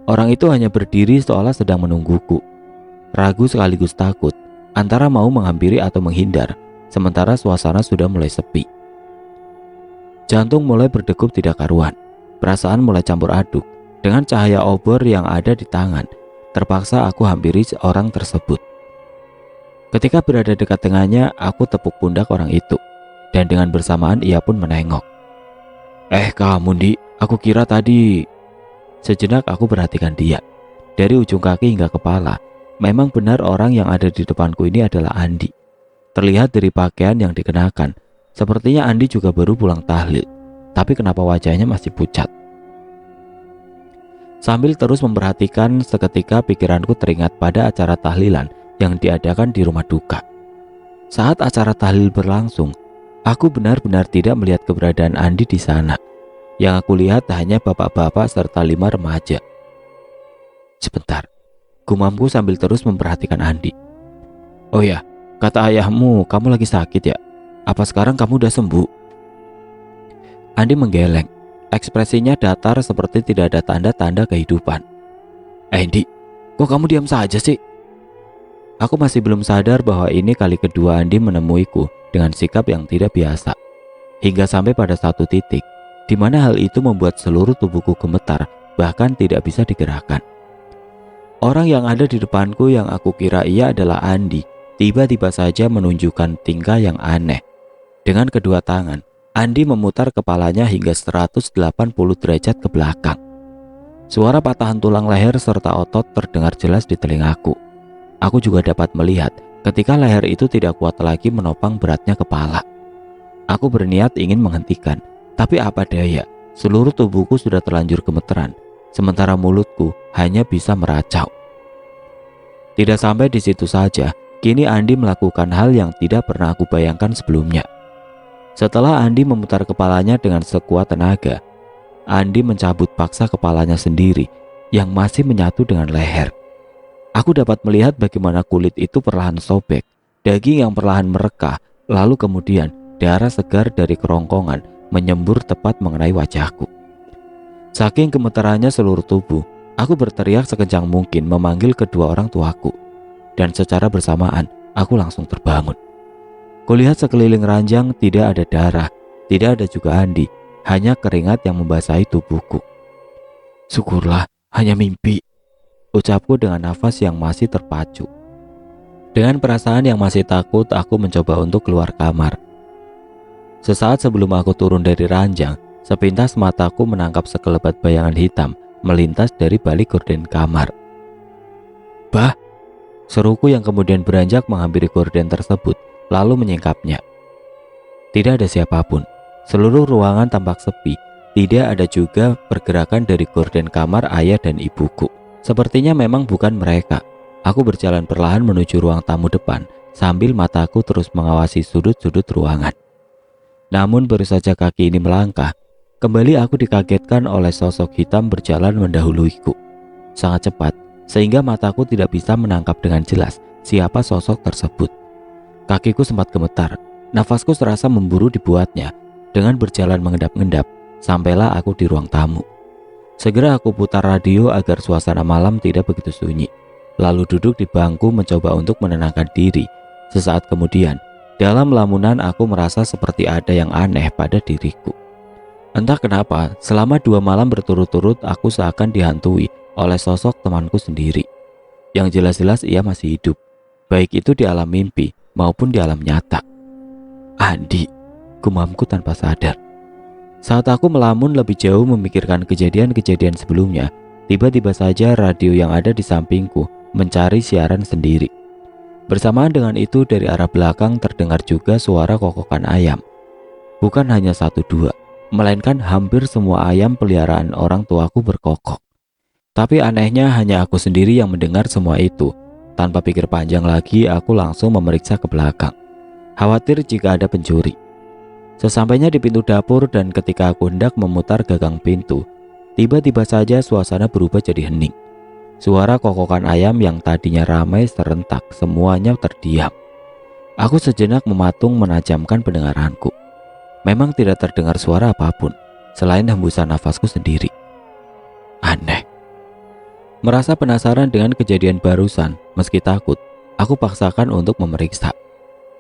[SPEAKER 1] Orang itu hanya berdiri seolah sedang menungguku, ragu sekaligus takut, antara mau menghampiri atau menghindar, sementara suasana sudah mulai sepi. Jantung mulai berdegup tidak karuan, perasaan mulai campur aduk. Dengan cahaya obor yang ada di tangan, terpaksa aku hampiri orang tersebut. Ketika berada dekat dengannya, aku tepuk pundak orang itu, dan dengan bersamaan ia pun menengok. Kamu, Di, aku kira tadi..." Sejenak aku perhatikan dia. Dari ujung kaki hingga kepala, memang benar orang yang ada di depanku ini adalah Andi. Terlihat dari pakaian yang dikenakan, sepertinya Andi juga baru pulang tahlil. Tapi kenapa wajahnya masih pucat? Sambil terus memperhatikan, seketika pikiranku teringat pada acara tahlilan yang diadakan di rumah duka. Saat acara tahlil berlangsung, aku benar-benar tidak melihat keberadaan Andi di sana. Yang aku lihat hanya bapak-bapak serta 5 remaja. "Sebentar," gumamku sambil terus memperhatikan Andi. "Oh ya, kata ayahmu kamu lagi sakit ya? Apa sekarang kamu udah sembuh?" Andi menggeleng. Ekspresinya datar seperti tidak ada tanda-tanda kehidupan. Andi, kok kamu diam saja sih?" Aku masih belum sadar bahwa ini kali kedua Andi menemuiku dengan sikap yang tidak biasa. Hingga sampai pada satu titik, di mana hal itu membuat seluruh tubuhku gemetar, bahkan tidak bisa digerakkan. Orang yang ada di depanku yang aku kira ia adalah Andi, tiba-tiba saja menunjukkan tingkah yang aneh. Dengan kedua tangan, Andi memutar kepalanya hingga 180 derajat ke belakang. Suara patahan tulang leher serta otot terdengar jelas di telingaku. Aku juga dapat melihat ketika leher itu tidak kuat lagi menopang beratnya kepala. Aku berniat ingin menghentikan, tapi apa daya, seluruh tubuhku sudah terlanjur gemeteran, sementara mulutku hanya bisa meracau. Tidak sampai di situ saja, kini Andi melakukan hal yang tidak pernah aku bayangkan sebelumnya. Setelah Andi memutar kepalanya dengan sekuat tenaga, Andi mencabut paksa kepalanya sendiri yang masih menyatu dengan leher. Aku dapat melihat bagaimana kulit itu perlahan sobek, daging yang perlahan merekah, lalu kemudian darah segar dari kerongkongan menyembur tepat mengenai wajahku. Saking gemeterannya seluruh tubuh, aku berteriak sekencang mungkin memanggil kedua orang tuaku. Dan secara bersamaan, aku langsung terbangun. Kulihat sekeliling ranjang tidak ada darah, tidak ada juga Andi, hanya keringat yang membasahi tubuhku. Syukurlah, hanya mimpi, ucapku dengan nafas yang masih terpacu. Dengan perasaan yang masih takut, aku mencoba untuk keluar kamar. Sesaat sebelum aku turun dari ranjang, sepintas mataku menangkap sekelebat bayangan hitam melintas dari balik gorden kamar. Bah, seruku yang kemudian beranjak menghampiri gorden tersebut, lalu menyingkapnya. Tidak ada siapapun. Seluruh ruangan tampak sepi. Tidak ada juga pergerakan dari gorden kamar ayah dan ibuku. Sepertinya memang bukan mereka. Aku berjalan perlahan menuju ruang tamu depan sambil mataku terus mengawasi sudut-sudut ruangan. Namun baru saja kaki ini melangkah, kembali aku dikagetkan oleh sosok hitam berjalan mendahuluiku. Sangat cepat, sehingga mataku tidak bisa menangkap dengan jelas siapa sosok tersebut. Kakiku sempat gemetar, nafasku serasa memburu dibuatnya. Dengan berjalan mengendap-endap, sampailah aku di ruang tamu. Segera aku putar radio agar suasana malam tidak begitu sunyi. Lalu duduk di bangku mencoba untuk menenangkan diri. Sesaat kemudian, dalam lamunan aku merasa seperti ada yang aneh pada diriku. Entah kenapa, selama 2 malam berturut-turut aku seakan dihantui oleh sosok temanku sendiri. Yang jelas-jelas ia masih hidup, baik itu di alam mimpi maupun di alam nyata. Andi, gumamku tanpa sadar. Saat aku melamun lebih jauh memikirkan kejadian-kejadian sebelumnya, tiba-tiba saja radio yang ada di sampingku mencari siaran sendiri. Bersamaan dengan itu dari arah belakang terdengar juga suara kokokan ayam. Bukan hanya 1-2, melainkan hampir semua ayam peliharaan orang tuaku berkokok. Tapi anehnya hanya aku sendiri yang mendengar semua itu. Tanpa pikir panjang lagi, aku langsung memeriksa ke belakang. Khawatir jika ada pencuri. Sesampainya di pintu dapur dan ketika aku hendak memutar gagang pintu, tiba-tiba saja suasana berubah jadi hening. Suara kokokan ayam yang tadinya ramai serentak semuanya terdiam. Aku sejenak mematung menajamkan pendengaranku. Memang tidak terdengar suara apapun selain hembusan nafasku sendiri. Aneh. Merasa penasaran dengan kejadian barusan, meski takut, aku paksakan untuk memeriksa.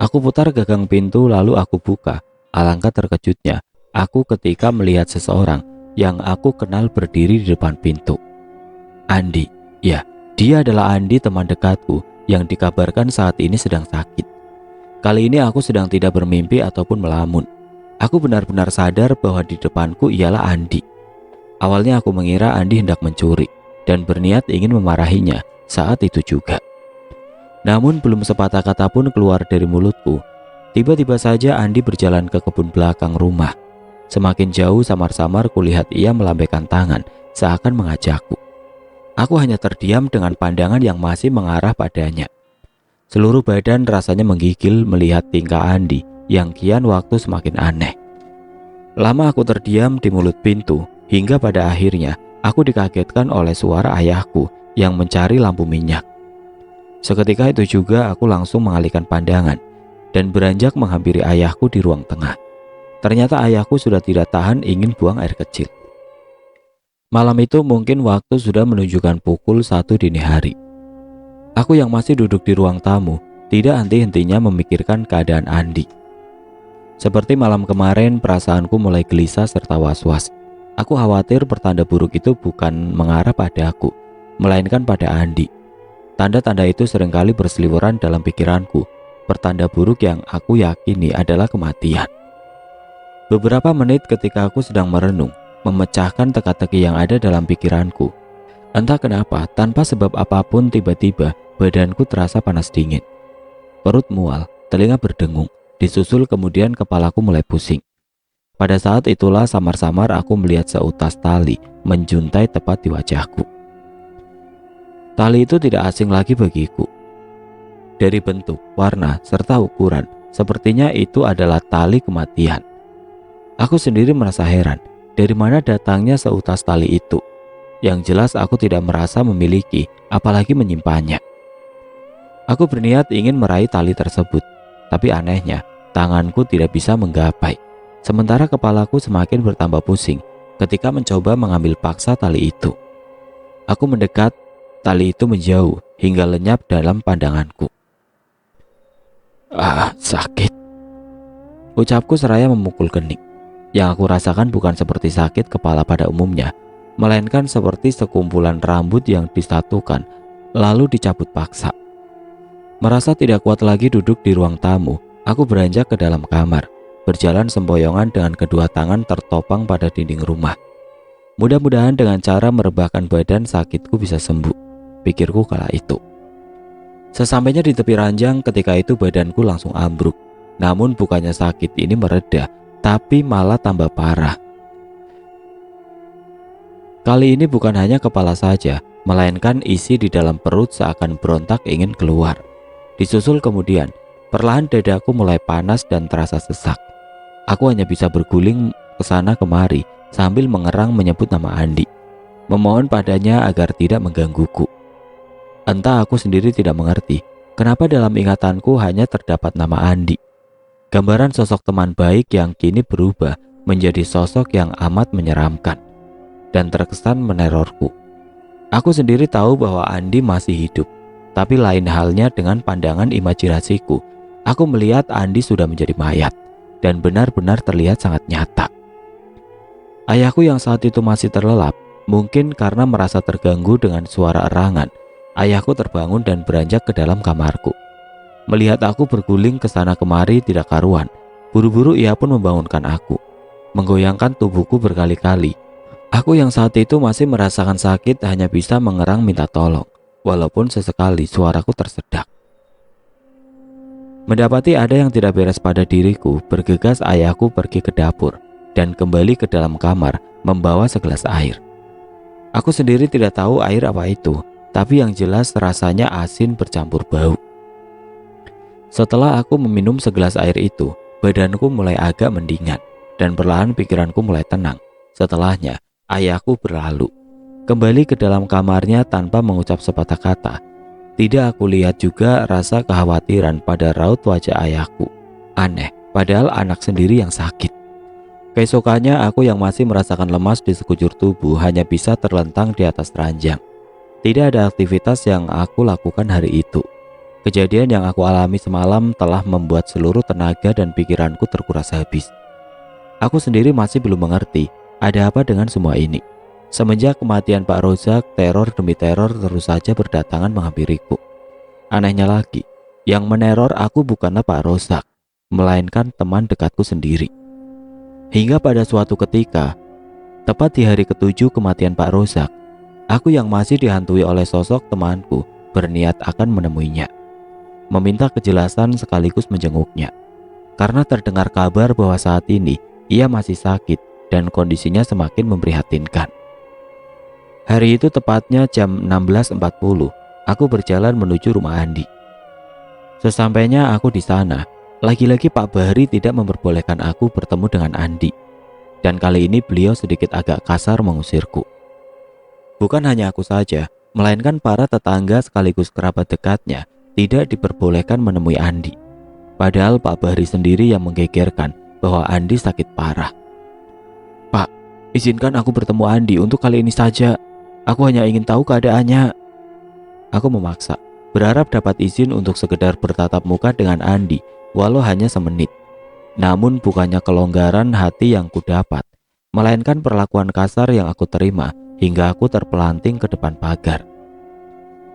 [SPEAKER 1] Aku putar gagang pintu lalu aku buka. Alangkah terkejutnya aku ketika melihat seseorang yang aku kenal berdiri di depan pintu. Andi, ya, dia adalah Andi, teman dekatku yang dikabarkan saat ini sedang sakit. Kali ini aku sedang tidak bermimpi ataupun melamun. Aku benar-benar sadar bahwa di depanku ialah Andi. Awalnya aku mengira Andi hendak mencuri dan berniat ingin memarahinya saat itu juga. Namun belum sepatah kata pun keluar dari mulutku, tiba-tiba saja Andi berjalan ke kebun belakang rumah. Semakin jauh samar-samar kulihat ia melambaikan tangan seakan mengajakku. Aku hanya terdiam dengan pandangan yang masih mengarah padanya. Seluruh badan rasanya menggigil melihat tingkah Andi yang kian waktu semakin aneh. Lama aku terdiam di mulut pintu hingga pada akhirnya aku dikagetkan oleh suara ayahku yang mencari lampu minyak. Seketika itu juga aku langsung mengalihkan pandangan dan beranjak menghampiri ayahku di ruang tengah. Ternyata ayahku sudah tidak tahan ingin buang air kecil. Malam itu mungkin waktu sudah menunjukkan pukul 1 dini hari. Aku yang masih duduk di ruang tamu tidak henti-hentinya memikirkan keadaan Andi. Seperti malam kemarin, perasaanku mulai gelisah serta was-was. Aku khawatir pertanda buruk itu bukan mengarah padaku, melainkan pada Andi. Tanda-tanda itu seringkali berseliweran dalam pikiranku. Pertanda buruk yang aku yakini adalah kematian. Beberapa menit ketika aku sedang merenung, memecahkan teka-teki yang ada dalam pikiranku. Entah kenapa, tanpa sebab apapun tiba-tiba badanku terasa panas dingin. Perut mual, telinga berdengung, disusul kemudian kepalaku mulai pusing. Pada saat itulah samar-samar aku melihat seutas tali menjuntai tepat di wajahku. Tali itu tidak asing lagi bagiku. Dari bentuk, warna, serta ukuran, sepertinya itu adalah tali kematian. Aku sendiri merasa heran, dari mana datangnya seutas tali itu. Yang jelas aku tidak merasa memiliki, apalagi menyimpannya. Aku berniat ingin meraih tali tersebut, tapi anehnya, tanganku tidak bisa menggapai. Sementara kepalaku semakin bertambah pusing ketika mencoba mengambil paksa tali itu. Aku mendekat, tali itu menjauh hingga lenyap dalam pandanganku. Ah, sakit. Ucapku seraya memukul kening. Yang aku rasakan bukan seperti sakit kepala pada umumnya, melainkan seperti sekumpulan rambut yang disatukan lalu dicabut paksa. Merasa tidak kuat lagi duduk di ruang tamu, aku beranjak ke dalam kamar, berjalan sempoyongan dengan kedua tangan tertopang pada dinding rumah. Mudah-mudahan dengan cara merebahkan badan sakitku bisa sembuh, pikirku kala itu. Sesampainya di tepi ranjang ketika itu badanku langsung ambruk. Namun bukannya sakit ini mereda, tapi malah tambah parah. Kali ini bukan hanya kepala saja, melainkan isi di dalam perut seakan berontak ingin keluar. Disusul kemudian, perlahan dadaku mulai panas dan terasa sesak. Aku hanya bisa berguling ke sana kemari sambil mengerang menyebut nama Andi, memohon padanya agar tidak menggangguku. Entah aku sendiri tidak mengerti, kenapa dalam ingatanku hanya terdapat nama Andi. Gambaran sosok teman baik yang kini berubah menjadi sosok yang amat menyeramkan dan terkesan menerorku. Aku sendiri tahu bahwa Andi masih hidup, tapi lain halnya dengan pandangan imajinasiku. Aku melihat Andi sudah menjadi mayat dan benar-benar terlihat sangat nyata. Ayahku yang saat itu masih terlelap, mungkin karena merasa terganggu dengan suara erangan, ayahku terbangun dan beranjak ke dalam kamarku. Melihat aku berguling ke sana kemari tidak karuan, buru-buru ia pun membangunkan aku, menggoyangkan tubuhku berkali-kali. Aku yang saat itu masih merasakan sakit hanya bisa mengerang minta tolong, walaupun sesekali suaraku tersedak. Mendapati ada yang tidak beres pada diriku, bergegas ayahku pergi ke dapur dan kembali ke dalam kamar membawa segelas air. Aku sendiri tidak tahu air apa itu, tapi yang jelas rasanya asin bercampur bau. Setelah aku meminum segelas air itu, badanku mulai agak mendingan dan perlahan pikiranku mulai tenang. Setelahnya, ayahku berlalu kembali ke dalam kamarnya tanpa mengucap sepatah kata. Tidak aku lihat juga rasa kekhawatiran pada raut wajah ayahku. Aneh, padahal anak sendiri yang sakit. Keesokannya aku yang masih merasakan lemas di sekujur tubuh hanya bisa terlentang di atas ranjang. Tidak ada aktivitas yang aku lakukan hari itu. Kejadian yang aku alami semalam telah membuat seluruh tenaga dan pikiranku terkuras habis. Aku sendiri masih belum mengerti ada apa dengan semua ini. Semenjak kematian Pak Rozak, teror demi teror terus saja berdatangan menghampiriku. Anehnya lagi, yang meneror aku bukanlah Pak Rozak, melainkan teman dekatku sendiri. Hingga pada suatu ketika, tepat di hari ke-7 kematian Pak Rozak, aku yang masih dihantui oleh sosok temanku berniat akan menemuinya, meminta kejelasan sekaligus menjenguknya. Karena terdengar kabar bahwa saat ini ia masih sakit dan kondisinya semakin memprihatinkan. Hari itu tepatnya jam 16.40, aku berjalan menuju rumah Andi. Sesampainya aku di sana, lagi-lagi Pak Bahri tidak memperbolehkan aku bertemu dengan Andi. Dan kali ini beliau sedikit agak kasar mengusirku. Bukan hanya aku saja, melainkan para tetangga sekaligus kerabat dekatnya tidak diperbolehkan menemui Andi. Padahal Pak Bahri sendiri yang menggegerkan bahwa Andi sakit parah. "Pak, izinkan aku bertemu Andi untuk kali ini saja. Aku hanya ingin tahu keadaannya." Aku memaksa, berharap dapat izin untuk sekedar bertatap muka dengan Andi, walau hanya semenit. Namun bukannya kelonggaran hati yang kudapat, melainkan perlakuan kasar yang aku terima hingga aku terpelanting ke depan pagar.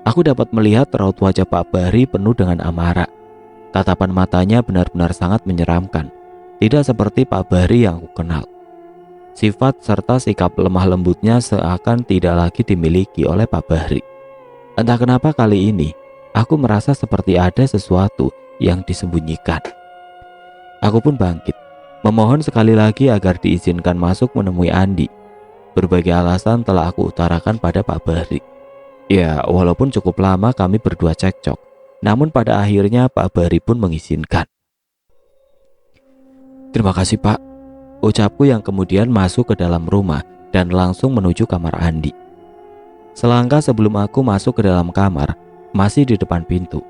[SPEAKER 1] Aku dapat melihat raut wajah Pak Bahri penuh dengan amarah. Tatapan matanya benar-benar sangat menyeramkan, tidak seperti Pak Bahri yang aku kenal. Sifat serta sikap lemah lembutnya seakan tidak lagi dimiliki oleh Pak Bahri. Entah kenapa kali ini, aku merasa seperti ada sesuatu yang disembunyikan. Aku pun bangkit, memohon sekali lagi agar diizinkan masuk menemui Andi. Berbagai alasan telah aku utarakan pada Pak Bahri. Ya, walaupun cukup lama kami berdua cekcok, namun pada akhirnya Pak Bahri pun mengizinkan. "Terima kasih Pak," ucapku yang kemudian masuk ke dalam rumah dan langsung menuju kamar Andi. Selangkah sebelum aku masuk ke dalam kamar, masih di depan pintu,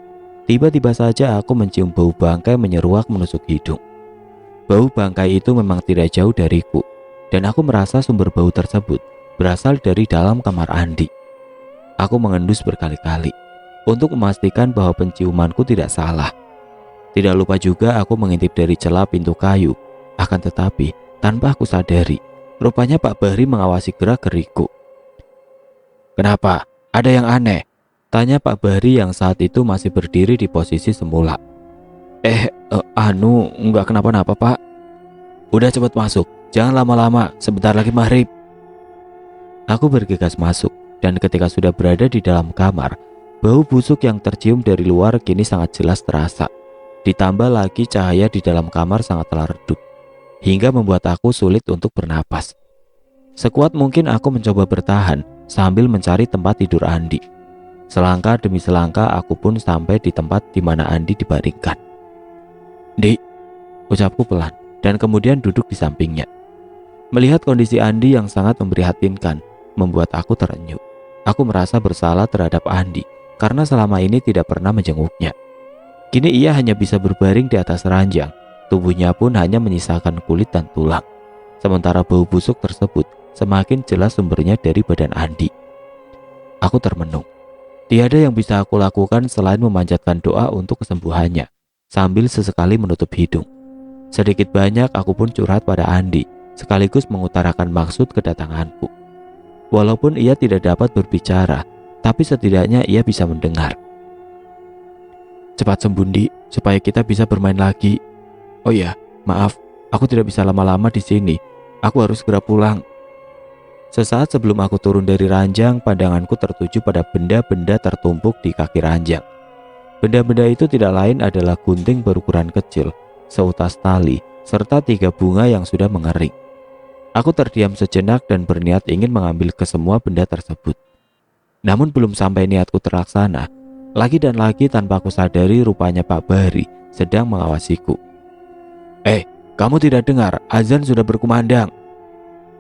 [SPEAKER 1] Tiba-tiba saja aku mencium bau bangkai menyeruak menusuk hidung. Bau bangkai itu memang tidak jauh dariku, dan aku merasa sumber bau tersebut berasal dari dalam kamar Andi. Aku mengendus berkali-kali untuk memastikan bahwa penciumanku tidak salah. Tidak lupa juga aku mengintip dari celah pintu kayu. Akan tetapi, tanpa aku sadari, rupanya Pak Bahri mengawasi gerak-gerikku. "Kenapa? Ada yang aneh?" tanya Pak Bahri yang saat itu masih berdiri di posisi semula. Enggak kenapa-napa, Pak." "Udah cepat masuk, jangan lama-lama, sebentar lagi maghrib." Aku bergegas masuk, dan ketika sudah berada di dalam kamar, bau busuk yang tercium dari luar kini sangat jelas terasa. Ditambah lagi cahaya di dalam kamar sangatlah redup, hingga membuat aku sulit untuk bernapas. Sekuat mungkin aku mencoba bertahan sambil mencari tempat tidur Andi. Selangkah demi selangkah aku pun sampai di tempat di mana Andi dibaringkan. "Di," ucapku pelan, dan kemudian duduk di sampingnya. Melihat kondisi Andi yang sangat memprihatinkan, membuat aku terenyuh. Aku merasa bersalah terhadap Andi karena selama ini tidak pernah menjenguknya. Kini ia hanya bisa berbaring di atas ranjang, tubuhnya pun hanya menyisakan kulit dan tulang. Sementara bau busuk tersebut semakin jelas sumbernya dari badan Andi. Aku termenung. Tiada yang bisa aku lakukan selain memanjatkan doa untuk kesembuhannya, sambil sesekali menutup hidung. Sedikit banyak aku pun curhat pada Andi, sekaligus mengutarakan maksud kedatanganku. Walaupun ia tidak dapat berbicara, tapi setidaknya ia bisa mendengar. "Cepat sembuh, Di, supaya kita bisa bermain lagi. Oh ya, maaf, aku tidak bisa lama-lama di sini. Aku harus segera pulang." Sesaat sebelum aku turun dari ranjang, pandanganku tertuju pada benda-benda tertumpuk di kaki ranjang. Benda-benda itu tidak lain adalah gunting berukuran kecil, seutas tali, serta 3 bunga yang sudah mengering. Aku terdiam sejenak dan berniat ingin mengambil kesemua benda tersebut. Namun belum sampai niatku terlaksana, lagi dan lagi tanpa aku sadari rupanya Pak Bahri sedang mengawasiku. Kamu tidak dengar? Azan sudah berkumandang."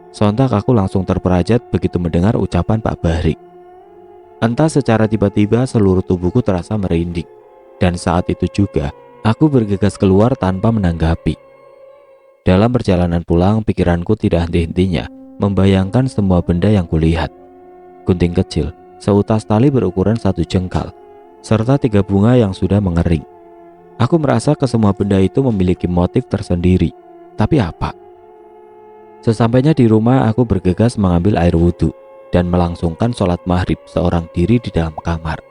[SPEAKER 1] Sontak aku langsung terperajat begitu mendengar ucapan Pak Bahri. Entah secara tiba-tiba seluruh tubuhku terasa merinding, dan saat itu juga aku bergegas keluar tanpa menanggapi. Dalam perjalanan pulang, pikiranku tidak henti-hentinya membayangkan semua benda yang kulihat. Gunting kecil, seutas tali berukuran 1 jengkal, serta 3 bunga yang sudah mengering. Aku merasa kesemua benda itu memiliki motif tersendiri. Tapi apa? Sesampainya di rumah, aku bergegas mengambil air wudhu dan melangsungkan sholat maghrib seorang diri di dalam kamar.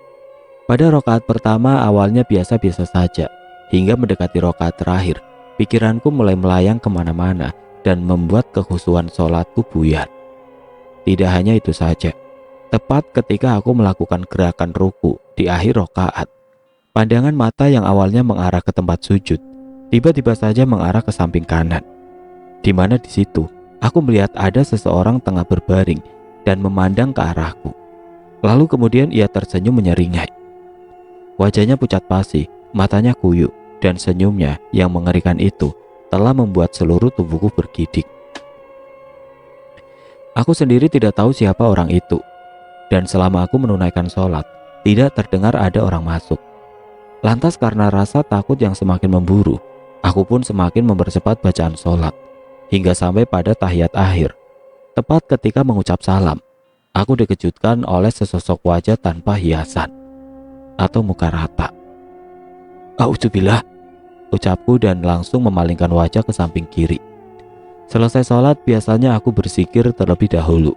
[SPEAKER 1] Pada rakaat pertama awalnya biasa-biasa saja, hingga mendekati rakaat terakhir, pikiranku mulai melayang kemana-mana dan membuat kekhusyuan sholatku buyar. Tidak hanya itu saja, tepat ketika aku melakukan gerakan ruku di akhir rakaat, pandangan mata yang awalnya mengarah ke tempat sujud, tiba-tiba saja mengarah ke samping kanan, di mana di situ aku melihat ada seseorang tengah berbaring dan memandang ke arahku. Lalu kemudian ia tersenyum menyeringai. Wajahnya pucat pasi, matanya kuyuk, dan senyumnya yang mengerikan itu telah membuat seluruh tubuhku bergidik. Aku sendiri tidak tahu siapa orang itu, dan selama aku menunaikan sholat, tidak terdengar ada orang masuk. Lantas karena rasa takut yang semakin memburu, aku pun semakin mempercepat bacaan sholat, hingga sampai pada tahiyat akhir. Tepat ketika mengucap salam, aku dikejutkan oleh sesosok wajah tanpa hiasan atau muka rata. "Auzubillah," ucapku dan langsung memalingkan wajah ke samping kiri. Selesai sholat biasanya aku berzikir terlebih dahulu,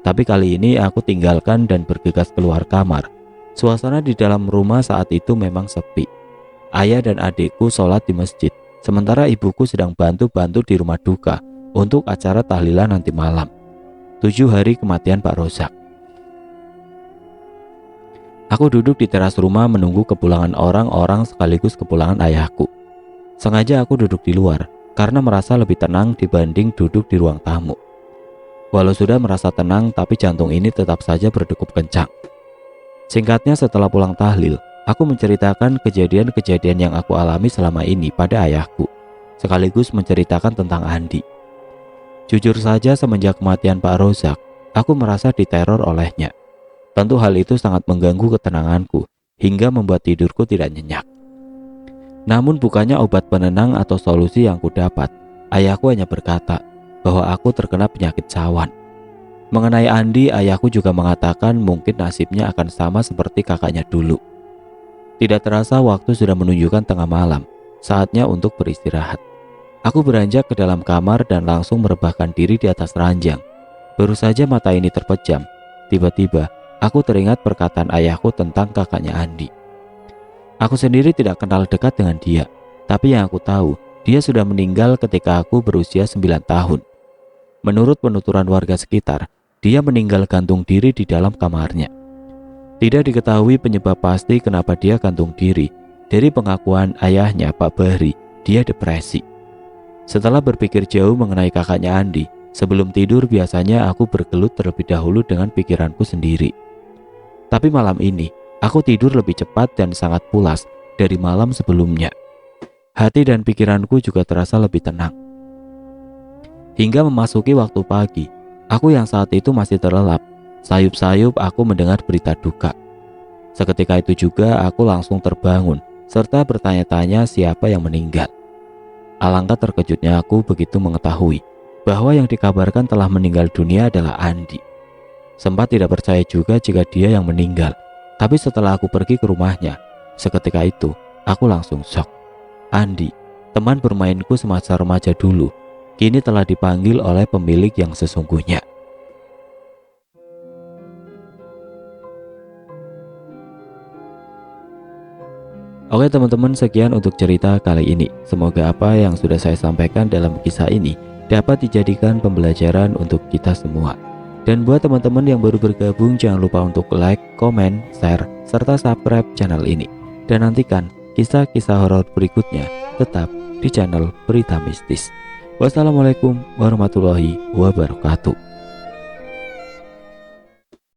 [SPEAKER 1] tapi kali ini aku tinggalkan dan bergegas keluar kamar. Suasana di dalam rumah saat itu memang sepi. Ayah dan adikku sholat di masjid, sementara ibuku sedang bantu-bantu di rumah duka untuk acara tahlilan nanti malam, 7 hari kematian Pak Rozak. Aku duduk di teras rumah menunggu kepulangan orang-orang sekaligus kepulangan ayahku. Sengaja aku duduk di luar karena merasa lebih tenang dibanding duduk di ruang tamu. Walau sudah merasa tenang, tapi jantung ini tetap saja berdegup kencang. Singkatnya, setelah pulang tahlil, aku menceritakan kejadian-kejadian yang aku alami selama ini pada ayahku, sekaligus menceritakan tentang Andi. Jujur saja, semenjak kematian Pak Rozak, aku merasa diteror olehnya. Tentu hal itu sangat mengganggu ketenanganku, hingga membuat tidurku tidak nyenyak. Namun bukannya obat penenang atau solusi yang kudapat. Ayahku hanya berkata bahwa aku terkena penyakit cawan. Mengenai Andi, ayahku juga mengatakan mungkin nasibnya akan sama seperti kakaknya dulu. Tidak terasa waktu sudah menunjukkan tengah malam, saatnya untuk beristirahat. Aku beranjak ke dalam kamar dan langsung merebahkan diri di atas ranjang. Baru saja mata ini terpejam, tiba-tiba aku teringat perkataan ayahku tentang kakaknya Andi. Aku sendiri tidak kenal dekat dengan dia, tapi yang aku tahu, dia sudah meninggal ketika aku berusia 9 tahun. Menurut penuturan warga sekitar, dia meninggal gantung diri di dalam kamarnya. Tidak diketahui penyebab pasti kenapa dia gantung diri. Dari pengakuan ayahnya, Pak Bahri, dia depresi. Setelah berpikir jauh mengenai kakaknya Andi, sebelum tidur biasanya aku bergelut terlebih dahulu dengan pikiranku sendiri. Tapi malam ini, aku tidur lebih cepat dan sangat pulas dari malam sebelumnya. Hati dan pikiranku juga terasa lebih tenang. Hingga memasuki waktu pagi, aku yang saat itu masih terlelap, sayup-sayup aku mendengar berita duka. Seketika itu juga aku langsung terbangun serta bertanya-tanya siapa yang meninggal. Alangkah terkejutnya aku begitu mengetahui bahwa yang dikabarkan telah meninggal dunia adalah Andi. Sempat tidak percaya juga jika dia yang meninggal, tapi setelah aku pergi ke rumahnya, seketika itu aku langsung shock. Andi, teman bermainku semasa remaja dulu, kini telah dipanggil oleh pemilik yang sesungguhnya. Oke teman-teman, sekian untuk cerita kali ini. Semoga apa yang sudah saya sampaikan dalam kisah ini dapat dijadikan pembelajaran untuk kita semua. Dan buat teman-teman yang baru bergabung, jangan lupa untuk like, komen, share, serta subscribe channel ini. Dan nantikan kisah-kisah horor berikutnya tetap di channel Berita Mistis. Wassalamualaikum warahmatullahi wabarakatuh.